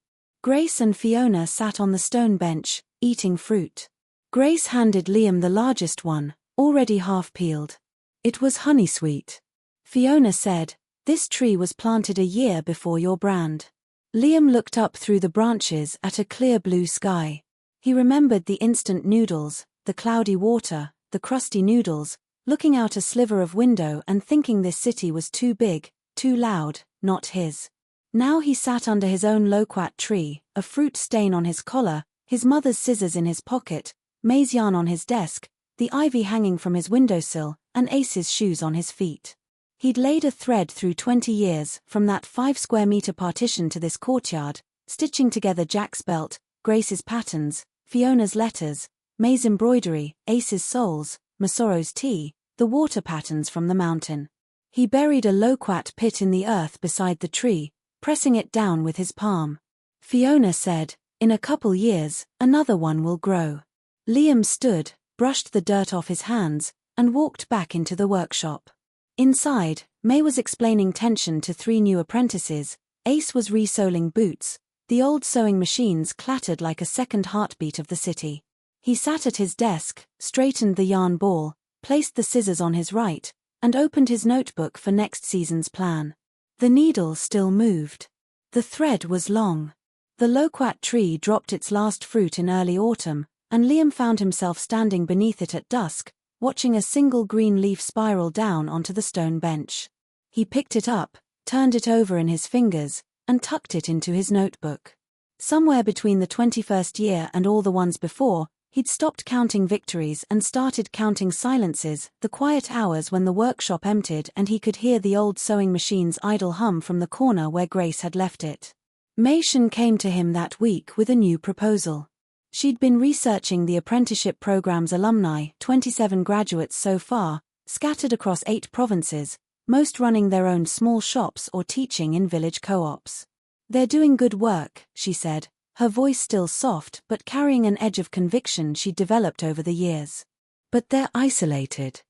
Grace and Fiona sat on the stone bench, eating fruit. Grace handed Liam the largest one, already half peeled. It was honey-sweet. Fiona said, "This tree was planted a year before your brand." Liam looked up through the branches at a clear blue sky. He remembered the instant noodles, the cloudy water, the crusty noodles, looking out a sliver of window and thinking this city was too big, too loud, not his. Now he sat under his own loquat tree, a fruit stain on his collar, his mother's scissors in his pocket, May's yarn on his desk, the ivy hanging from his windowsill, and Ace's shoes on his feet. He'd laid a thread through 20 years, from that 5-square-meter partition to this courtyard, stitching together Jack's belt, Grace's patterns, Fiona's letters, May's embroidery, Ace's soles, Masoro's tea, the water patterns from the mountain. He buried a loquat pit in the earth beside the tree, pressing it down with his palm. Fiona said, "In a couple years, another one will grow." Liam stood, brushed the dirt off his hands, and walked back into the workshop. Inside, May was explaining tension to 3 new apprentices, Ace was resoling boots, the old sewing machines clattered like a second heartbeat of the city. He sat at his desk, straightened the yarn ball, placed the scissors on his right, and opened his notebook for next season's plan. The needle still moved. The thread was long. The loquat tree dropped its last fruit in early autumn, and Liam found himself standing beneath it at dusk, watching a single green leaf spiral down onto the stone bench. He picked it up, turned it over in his fingers, and tucked it into his notebook. Somewhere between the 21st year and all the ones before, he'd stopped counting victories and started counting silences, the quiet hours when the workshop emptied and he could hear the old sewing machine's idle hum from the corner where Grace had left it. Chen came to him that week with a new proposal. She'd been researching the apprenticeship program's alumni, 27 graduates so far, scattered across 8 provinces, most running their own small shops or teaching in village co-ops. "They're doing good work," she said, her voice still soft but carrying an edge of conviction she'd developed over the years. "But they're isolated.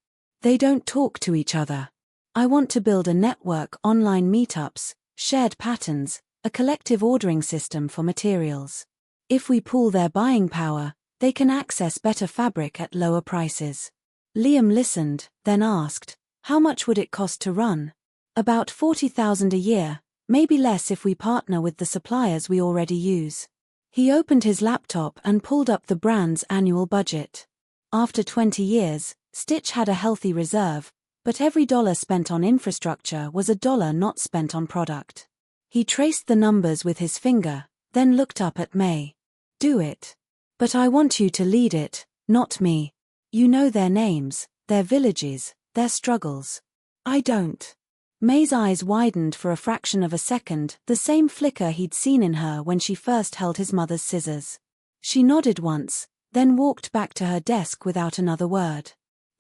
They don't talk to each other. I want to build a network, online meetups, shared patterns, a collective ordering system for materials. If we pool their buying power, they can access better fabric at lower prices." Liam listened, then asked, "How much would it cost to run?" "About 40,000 a year, maybe less if we partner with the suppliers we already use." He opened his laptop and pulled up the brand's annual budget. After 20 years, Stitch had a healthy reserve, but every dollar spent on infrastructure was a dollar not spent on product. He traced the numbers with his finger, then looked up at May. "Do it. But I want you to lead it, not me. You know their names, their villages, their struggles. I don't." May's eyes widened for a fraction of a second, the same flicker he'd seen in her when she first held his mother's scissors. She nodded once, then walked back to her desk without another word.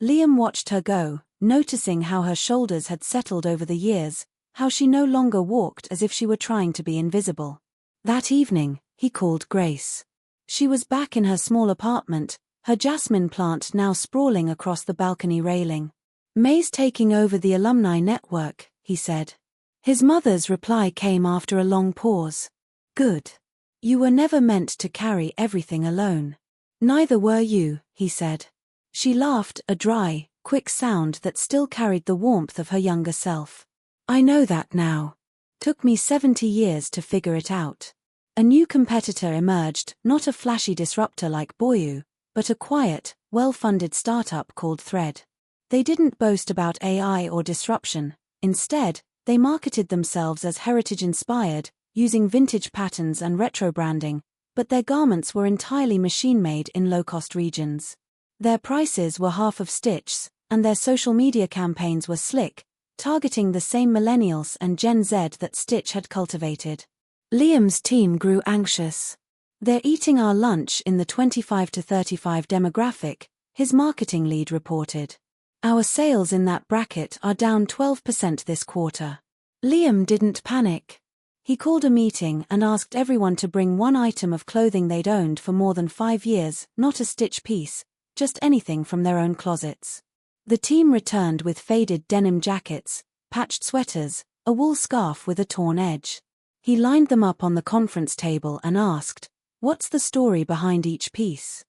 Liam watched her go, noticing how her shoulders had settled over the years, how she no longer walked as if she were trying to be invisible. That evening, he called Grace. She was back in her small apartment, her jasmine plant now sprawling across the balcony railing. "May's taking over the alumni network," he said. His mother's reply came after a long pause. "Good. You were never meant to carry everything alone." "Neither were you," he said. She laughed, a dry, quick sound that still carried the warmth of her younger self. "I know that now. Took me 70 years to figure it out." A new competitor emerged, not a flashy disruptor like Boyu, but a quiet, well-funded startup called Thread. They didn't boast about AI or disruption. Instead, they marketed themselves as heritage-inspired, using vintage patterns and retro branding, but their garments were entirely machine-made in low-cost regions. Their prices were half of Stitch's, and their social media campaigns were slick, targeting the same millennials and Gen Z that Stitch had cultivated. Liam's team grew anxious. "They're eating our lunch in the 25 to 35 demographic," his marketing lead reported. "Our sales in that bracket are down 12% this quarter." Liam didn't panic. He called a meeting and asked everyone to bring one item of clothing they'd owned for more than 5 years, not a Stitch piece, just anything from their own closets. The team returned with faded denim jackets, patched sweaters, a wool scarf with a torn edge. He lined them up on the conference table and asked, "What's the story behind each piece?"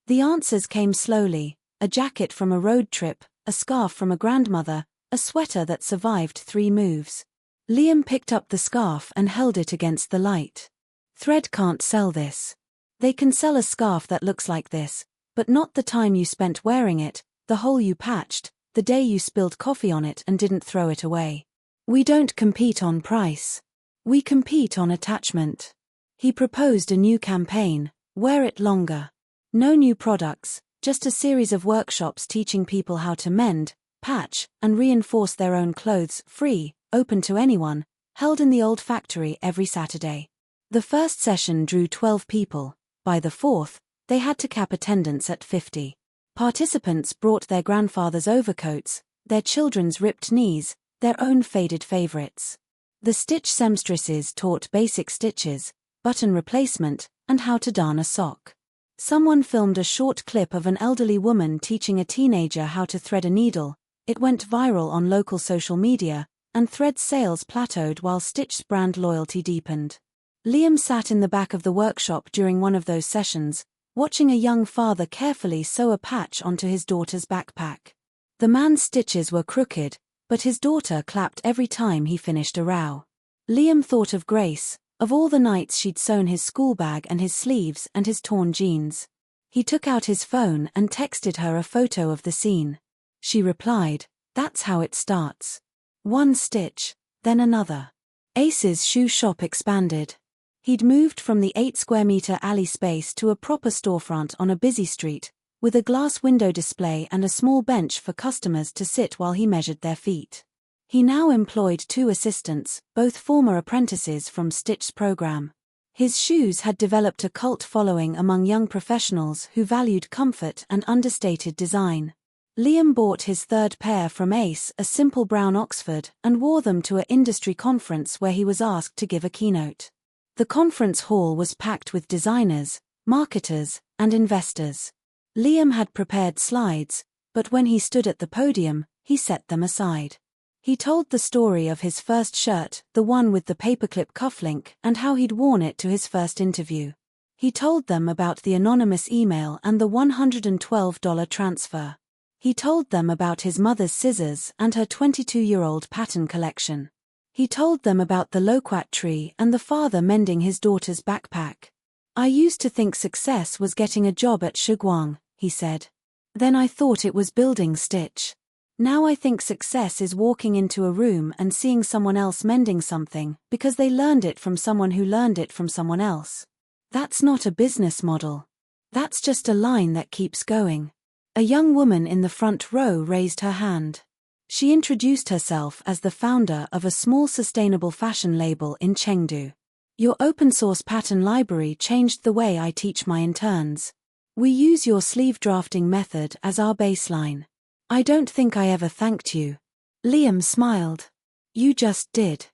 The answers came slowly: a jacket from a road trip, a scarf from a grandmother, a sweater that survived 3 moves. Liam picked up the scarf and held it against the light. "Thread can't sell this. They can sell a scarf that looks like this, but not the time you spent wearing it, the hole you patched, the day you spilled coffee on it and didn't throw it away. We don't compete on price. We compete on attachment." He proposed a new campaign: "Wear it longer." No new products, just a series of workshops teaching people how to mend, patch, and reinforce their own clothes, free, open to anyone, held in the old factory every Saturday. The first session drew 12 people. By the fourth, they had to cap attendance at 50. Participants brought their grandfather's overcoats, their children's ripped knees, their own faded favorites. The Stitch seamstresses taught basic stitches, button replacement, and how to darn a sock. Someone filmed a short clip of an elderly woman teaching a teenager how to thread a needle. It went viral on local social media, and Thread sales plateaued while Stitch's brand loyalty deepened. Liam sat in the back of the workshop during one of those sessions, watching a young father carefully sew a patch onto his daughter's backpack. The man's stitches were crooked, but his daughter clapped every time he finished a row. Liam thought of Grace, of all the nights she'd sewn his school bag and his sleeves and his torn jeans. He took out his phone and texted her a photo of the scene. She replied, "That's how it starts. One stitch, then another." Ace's shoe shop expanded. He'd moved from the 8-square-meter alley space to a proper storefront on a busy street, with a glass window display and a small bench for customers to sit while he measured their feet. He now employed 2 assistants, both former apprentices from Stitch's program. His shoes had developed a cult following among young professionals who valued comfort and understated design. Liam bought his 3rd pair from Ace, a simple brown Oxford, and wore them to an industry conference where he was asked to give a keynote. The conference hall was packed with designers, marketers, and investors. Liam had prepared slides, but when he stood at the podium, he set them aside. He told the story of his first shirt, the one with the paperclip cufflink, and how he'd worn it to his first interview. He told them about the anonymous email and the $112 transfer. He told them about his mother's scissors and her 22-year-old pattern collection. He told them about the loquat tree and the father mending his daughter's backpack. "I used to think success was getting a job at Shiguang," he said. "Then I thought it was building Stitch. Now I think success is walking into a room and seeing someone else mending something because they learned it from someone who learned it from someone else. That's not a business model. That's just a line that keeps going." A young woman in the front row raised her hand. She introduced herself as the founder of a small sustainable fashion label in Chengdu. "Your open-source pattern library changed the way I teach my interns. We use your sleeve drafting method as our baseline. I don't think I ever thanked you." Liam smiled. "You just did."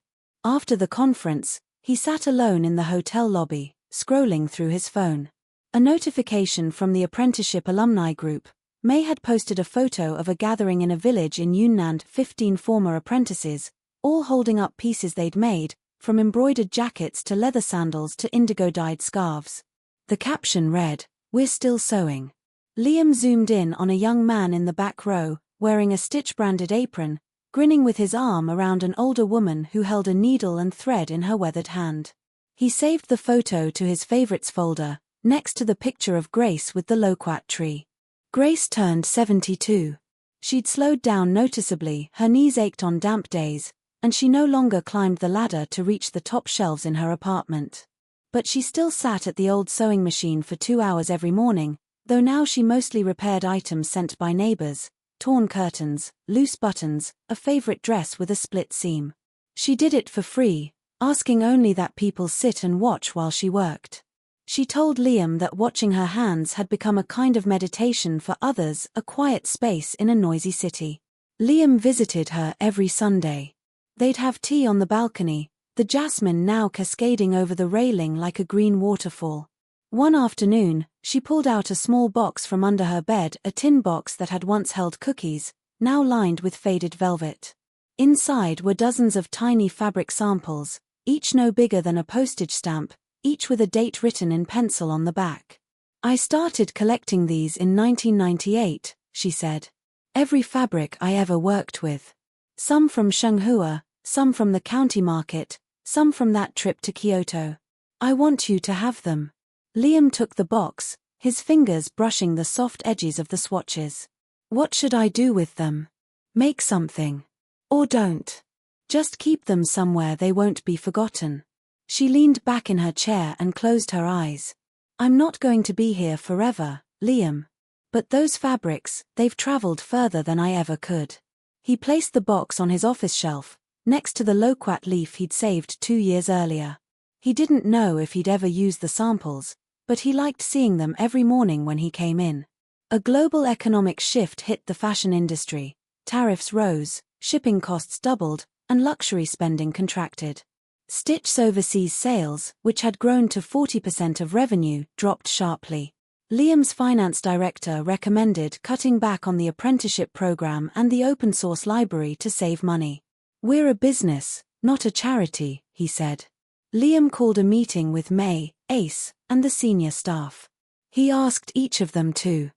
After the conference, he sat alone in the hotel lobby, scrolling through his phone. A notification from the apprenticeship alumni group, May had posted a photo of a gathering in a village in Yunnan, 15 former apprentices, all holding up pieces they'd made, from embroidered jackets to leather sandals to indigo-dyed scarves. The caption read, "We're still sewing." Liam zoomed in on a young man in the back row, wearing a Stitch-branded apron, grinning with his arm around an older woman who held a needle and thread in her weathered hand. He saved the photo to his favorites folder, next to the picture of Grace with the loquat tree. Grace turned 72. She'd slowed down noticeably, her knees ached on damp days, and she no longer climbed the ladder to reach the top shelves in her apartment. But she still sat at the old sewing machine for 2 hours every morning, though now she mostly repaired items sent by neighbors, torn curtains, loose buttons, a favorite dress with a split seam. She did it for free, asking only that people sit and watch while she worked. She told Liam that watching her hands had become a kind of meditation for others, a quiet space in a noisy city. Liam visited her every Sunday. They'd have tea on the balcony, the jasmine now cascading over the railing like a green waterfall. One afternoon, she pulled out a small box from under her bed, a tin box that had once held cookies, now lined with faded velvet. Inside were dozens of tiny fabric samples, each no bigger than a postage stamp, each with a date written in pencil on the back. "I started collecting these in 1998, she said. "Every fabric I ever worked with. Some from Shenghua, some from the county market, some from that trip to Kyoto. I want you to have them." Liam took the box, his fingers brushing the soft edges of the swatches. "What should I do with them? Make something. Or don't. Just keep them somewhere they won't be forgotten." She leaned back in her chair and closed her eyes. "I'm not going to be here forever, Liam. But those fabrics, they've traveled further than I ever could." He placed the box on his office shelf, next to the loquat leaf he'd saved 2 years earlier. He didn't know if he'd ever use the samples, but he liked seeing them every morning when he came in. A global economic shift hit the fashion industry. Tariffs rose, shipping costs doubled, and luxury spending contracted. Stitch's overseas sales, which had grown to 40% of revenue, dropped sharply. Liam's finance director recommended cutting back on the apprenticeship program and the open-source library to save money. "We're a business, not a charity," he said. Liam called a meeting with May, Ace, and the senior staff. He asked each of them to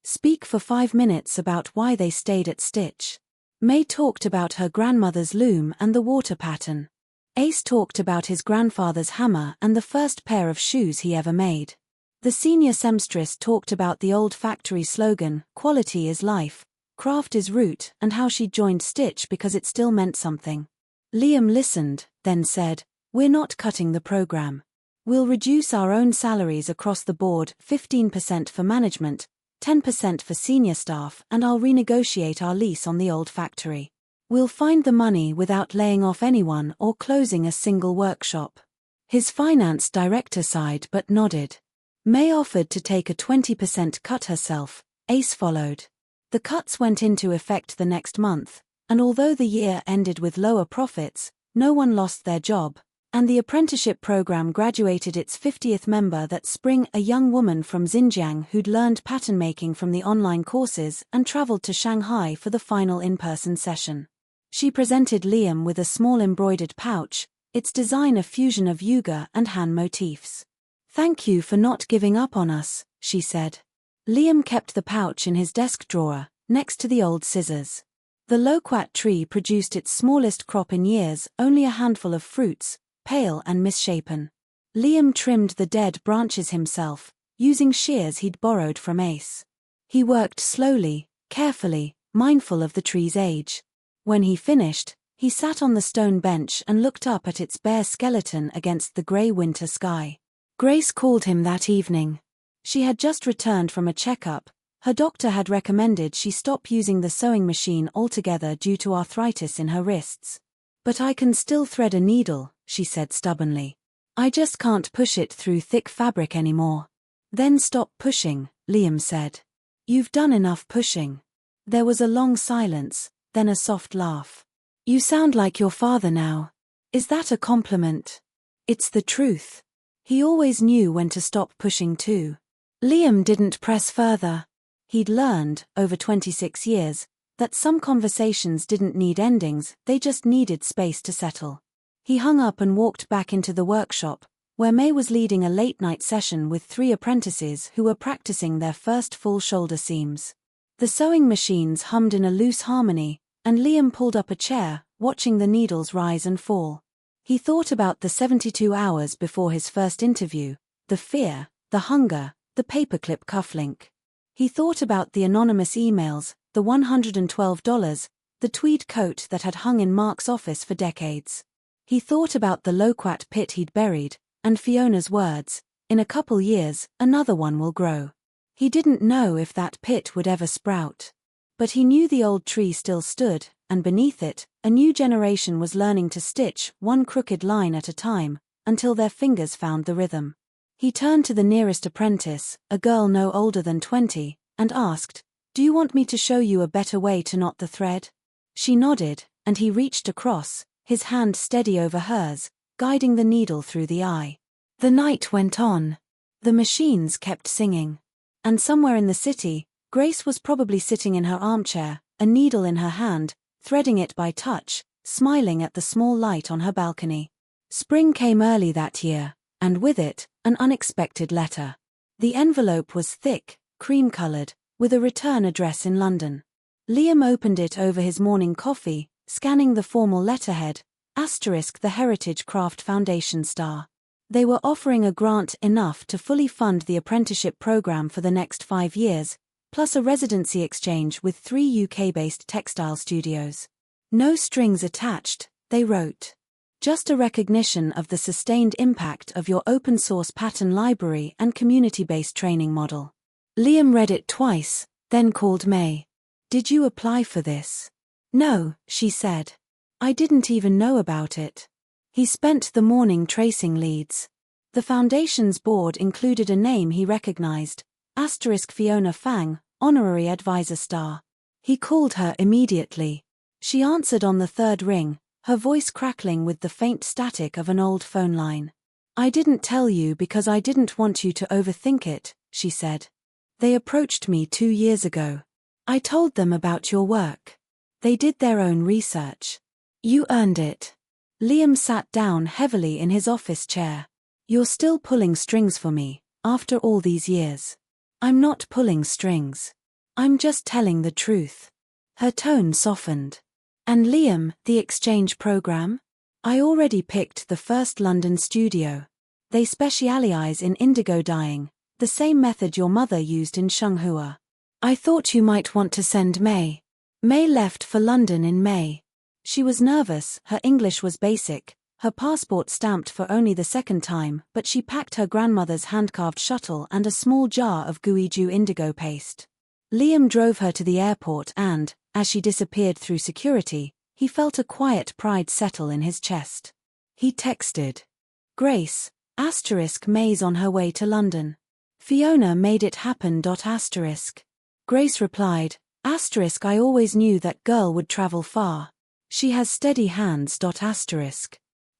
speak for 5 minutes about why they stayed at Stitch. May talked about her grandmother's loom and the water pattern. Ace talked about his grandfather's hammer and the first pair of shoes he ever made. The senior seamstress talked about the old factory slogan, "Quality is life, craft is root," and how she'd joined Stitch because it still meant something. Liam listened, then said, "We're not cutting the program. We'll reduce our own salaries across the board, 15% for management, 10% for senior staff, and I'll renegotiate our lease on the old factory. We'll find the money without laying off anyone or closing a single workshop." His finance director sighed but nodded. May offered to take a 20% cut herself. Ace followed. The cuts went into effect the next month, and although the year ended with lower profits, no one lost their job, and the apprenticeship program graduated its 50th member that spring, a young woman from Xinjiang who'd learned pattern making from the online courses and traveled to Shanghai for the final in-person session. She presented Liam with a small embroidered pouch, its design a fusion of yuga and Han motifs. "Thank you for not giving up on us," she said. Liam kept the pouch in his desk drawer, next to the old scissors. The loquat tree produced its smallest crop in years, only a handful of fruits, pale and misshapen. Liam trimmed the dead branches himself, using shears he'd borrowed from Ace. He worked slowly, carefully, mindful of the tree's age. When he finished, he sat on the stone bench and looked up at its bare skeleton against the grey winter sky. Grace called him that evening. She had just returned from a checkup. Her doctor had recommended she stop using the sewing machine altogether due to arthritis in her wrists. "But I can still thread a needle," she said stubbornly. "I just can't push it through thick fabric anymore." "Then stop pushing," Liam said. "You've done enough pushing." There was a long silence, then a soft laugh. "You sound like your father now. Is that a compliment?" "It's the truth. He always knew when to stop pushing too." Liam didn't press further. He'd learned, over 26 years, that some conversations didn't need endings, they just needed space to settle. He hung up and walked back into the workshop, where May was leading a late-night session with 3 apprentices who were practicing their first full shoulder seams. The sewing machines hummed in a loose harmony, and Liam pulled up a chair, watching the needles rise and fall. He thought about the 72 hours before his first interview, the fear, the hunger, the paperclip cufflink. He thought about the anonymous emails, the $112, the tweed coat that had hung in Mark's office for decades. He thought about the loquat pit he'd buried, and Fiona's words, "In a couple years, another one will grow." He didn't know if that pit would ever sprout. But he knew the old tree still stood, and beneath it, a new generation was learning to stitch one crooked line at a time, until their fingers found the rhythm. He turned to the nearest apprentice, a girl no older than 20, and asked, "Do you want me to show you a better way to knot the thread?" She nodded, and he reached across, his hand steady over hers, guiding the needle through the eye. The night went on. The machines kept singing. And somewhere in the city, Grace was probably sitting in her armchair, a needle in her hand, threading it by touch, smiling at the small light on her balcony. Spring came early that year, and with it, an unexpected letter. The envelope was thick, cream-colored, with a return address in London. Liam opened it over his morning coffee, scanning the formal letterhead, *the Heritage Craft Foundation star. They were offering a grant enough to fully fund the apprenticeship program for the next 5 years, plus a residency exchange with 3 UK-based textile studios. No strings attached, they wrote. Just a recognition of the sustained impact of your open-source pattern library and community-based training model. Liam read it twice, then called May. "Did you apply for this?" "No," she said. "I didn't even know about it." He spent the morning tracing leads. The foundation's board included a name he recognized, *Fiona Fang, Honorary Advisor Star. He called her immediately. She answered on the 3rd ring, her voice crackling with the faint static of an old phone line. "I didn't tell you because I didn't want you to overthink it," she said. "They approached me 2 years ago. I told them about your work. They did their own research. You earned it." Liam sat down heavily in his office chair. "You're still pulling strings for me, after all these years." "I'm not pulling strings. I'm just telling the truth." Her tone softened. And Liam, the exchange program? I already picked the first London studio. They specialize in indigo dyeing, the same method your mother used in Shenghua. I thought you might want to send May. May left for London in May. She was nervous, her English was basic, her passport stamped for only the second time, but she packed her grandmother's hand-carved shuttle and a small jar of Guiju indigo paste. Liam drove her to the airport and, as she disappeared through security, he felt a quiet pride settle in his chest. He texted. Grace, May's on her way to London. Fiona made it happen. Grace replied, I always knew that girl would travel far. She has steady hands.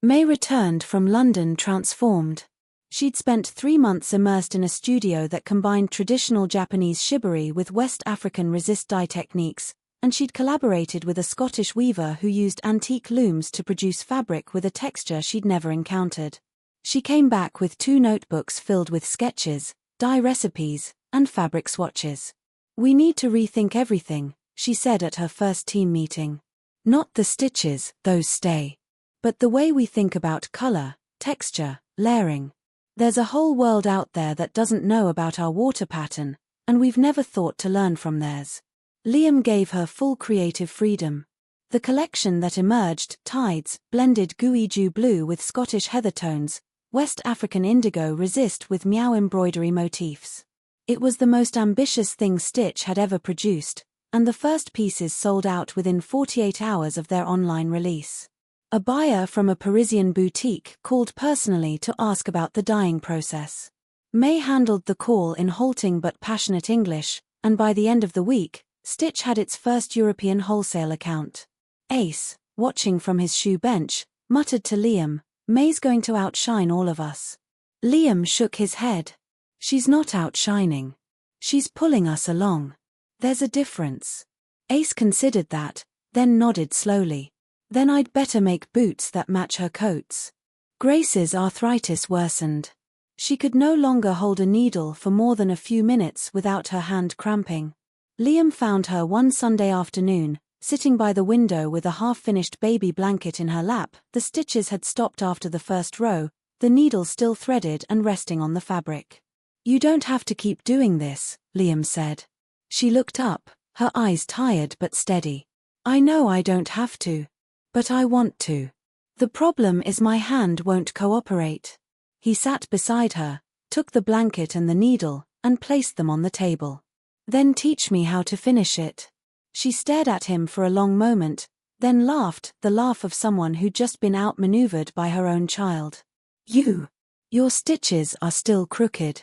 May returned from London transformed. She'd spent 3 months immersed in a studio that combined traditional Japanese shibari with West African resist dye techniques, and she'd collaborated with a Scottish weaver who used antique looms to produce fabric with a texture she'd never encountered. She came back with 2 notebooks filled with sketches, dye recipes, and fabric swatches. We need to rethink everything, she said at her first team meeting. Not the stitches, those stay. But the way we think about color, texture, layering. There's a whole world out there that doesn't know about our water pattern, and we've never thought to learn from theirs. Liam gave her full creative freedom. The collection that emerged, Tides, blended Guiju blue with Scottish heather tones, West African indigo resist with meow embroidery motifs. It was the most ambitious thing Stitch had ever produced, and the first pieces sold out within 48 hours of their online release. A buyer from a Parisian boutique called personally to ask about the dyeing process. May handled the call in halting but passionate English, and by the end of the week, Stitch had its first European wholesale account. Ace, watching from his shoe bench, muttered to Liam, May's going to outshine all of us. Liam shook his head. She's not outshining. She's pulling us along. There's a difference. Ace considered that, then nodded slowly. Then I'd better make boots that match her coats. Grace's arthritis worsened. She could no longer hold a needle for more than a few minutes without her hand cramping. Liam found her one Sunday afternoon, sitting by the window with a half-finished baby blanket in her lap. The stitches had stopped after the first row, the needle still threaded and resting on the fabric. You don't have to keep doing this, Liam said. She looked up, her eyes tired but steady. I know I don't have to. But I want to. The problem is my hand won't cooperate. He sat beside her, took the blanket and the needle, and placed them on the table. Then teach me how to finish it. She stared at him for a long moment, then laughed, the laugh of someone who'd just been outmaneuvered by her own child. Your stitches are still crooked.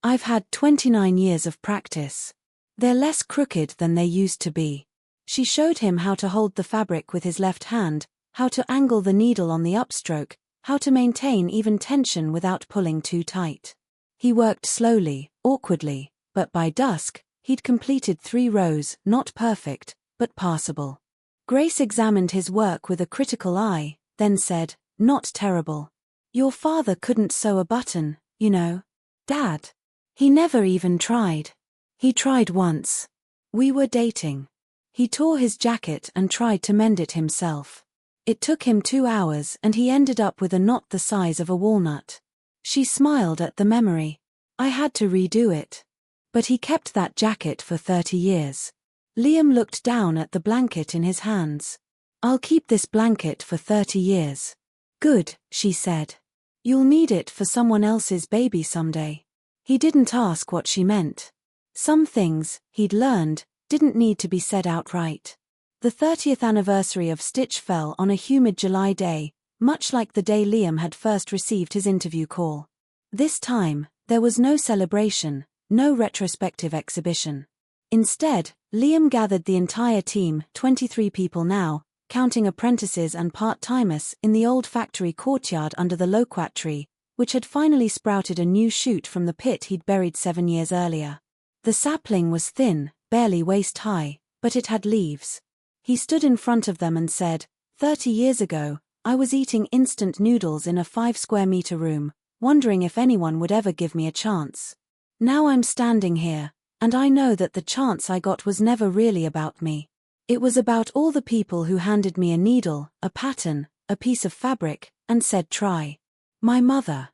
I've had 29 years of practice. They're less crooked than they used to be. She showed him how to hold the fabric with his left hand, how to angle the needle on the upstroke, how to maintain even tension without pulling too tight. He worked slowly, awkwardly, but by dusk, he'd completed 3 rows, not perfect, but passable. Grace examined his work with a critical eye, then said, Not terrible. Your father couldn't sew a button, you know. Dad. He never even tried. He tried once. We were dating. He tore his jacket and tried to mend it himself. It took him 2 hours and he ended up with a knot the size of a walnut. She smiled at the memory. I had to redo it. But he kept that jacket for 30 years. Liam looked down at the blanket in his hands. I'll keep this blanket for 30 years. Good, she said. You'll need it for someone else's baby someday. He didn't ask what she meant. Some things, he'd learned, didn't need to be said outright. The 30th anniversary of Stitch fell on a humid July day, much like the day Liam had first received his interview call. This time, there was no celebration, no retrospective exhibition. Instead, Liam gathered the entire team, 23 people now, counting apprentices and part-timers, in the old factory courtyard under the loquat tree, which had finally sprouted a new shoot from the pit he'd buried 7 years earlier. The sapling was thin, barely waist-high, but it had leaves. He stood in front of them and said, 30 years ago, I was eating instant noodles in a 5-square-meter room, wondering if anyone would ever give me a chance. Now I'm standing here, and I know that the chance I got was never really about me. It was about all the people who handed me a needle, a pattern, a piece of fabric, and said try. My mother.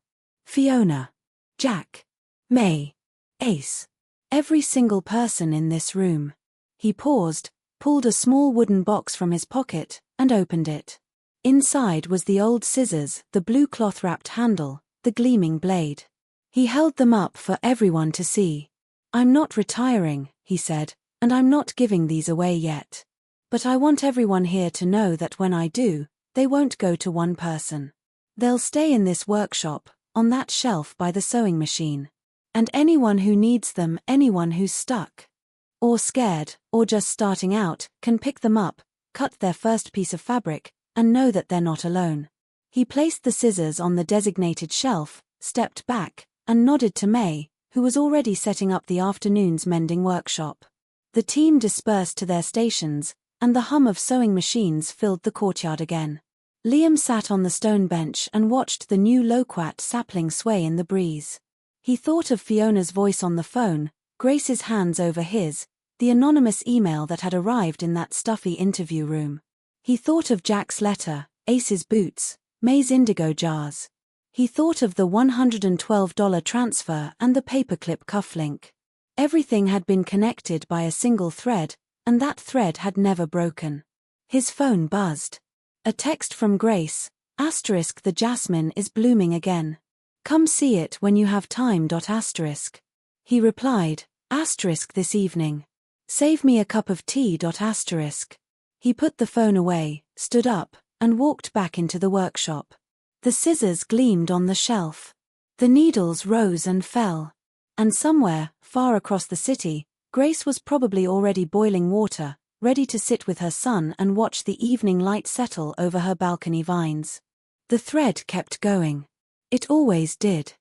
Fiona. Jack. May. Ace. Every single person in this room. He paused, pulled a small wooden box from his pocket, and opened it. Inside was the old scissors, the blue cloth-wrapped handle, the gleaming blade. He held them up for everyone to see. I'm not retiring, he said, and I'm not giving these away yet. But I want everyone here to know that when I do, they won't go to one person. They'll stay in this workshop, on that shelf by the sewing machine. And anyone who needs them, anyone who's stuck, or scared, or just starting out, can pick them up, cut their first piece of fabric, and know that they're not alone. He placed the scissors on the designated shelf, stepped back, and nodded to May, who was already setting up the afternoon's mending workshop. The team dispersed to their stations, and the hum of sewing machines filled the courtyard again. Liam sat on the stone bench and watched the new loquat sapling sway in the breeze. He thought of Fiona's voice on the phone, Grace's hands over his, the anonymous email that had arrived in that stuffy interview room. He thought of Jack's letter, Ace's boots, May's indigo jars. He thought of the $112 transfer and the paperclip cufflink. Everything had been connected by a single thread, and that thread had never broken. His phone buzzed. A text from Grace, *, the jasmine is blooming again. Come see it when you have time. He replied, *, this evening. Save me a cup of tea. He put the phone away, stood up, and walked back into the workshop. The scissors gleamed on the shelf. The needles rose and fell. And somewhere, far across the city, Grace was probably already boiling water, ready to sit with her son and watch the evening light settle over her balcony vines. The thread kept going. It always did.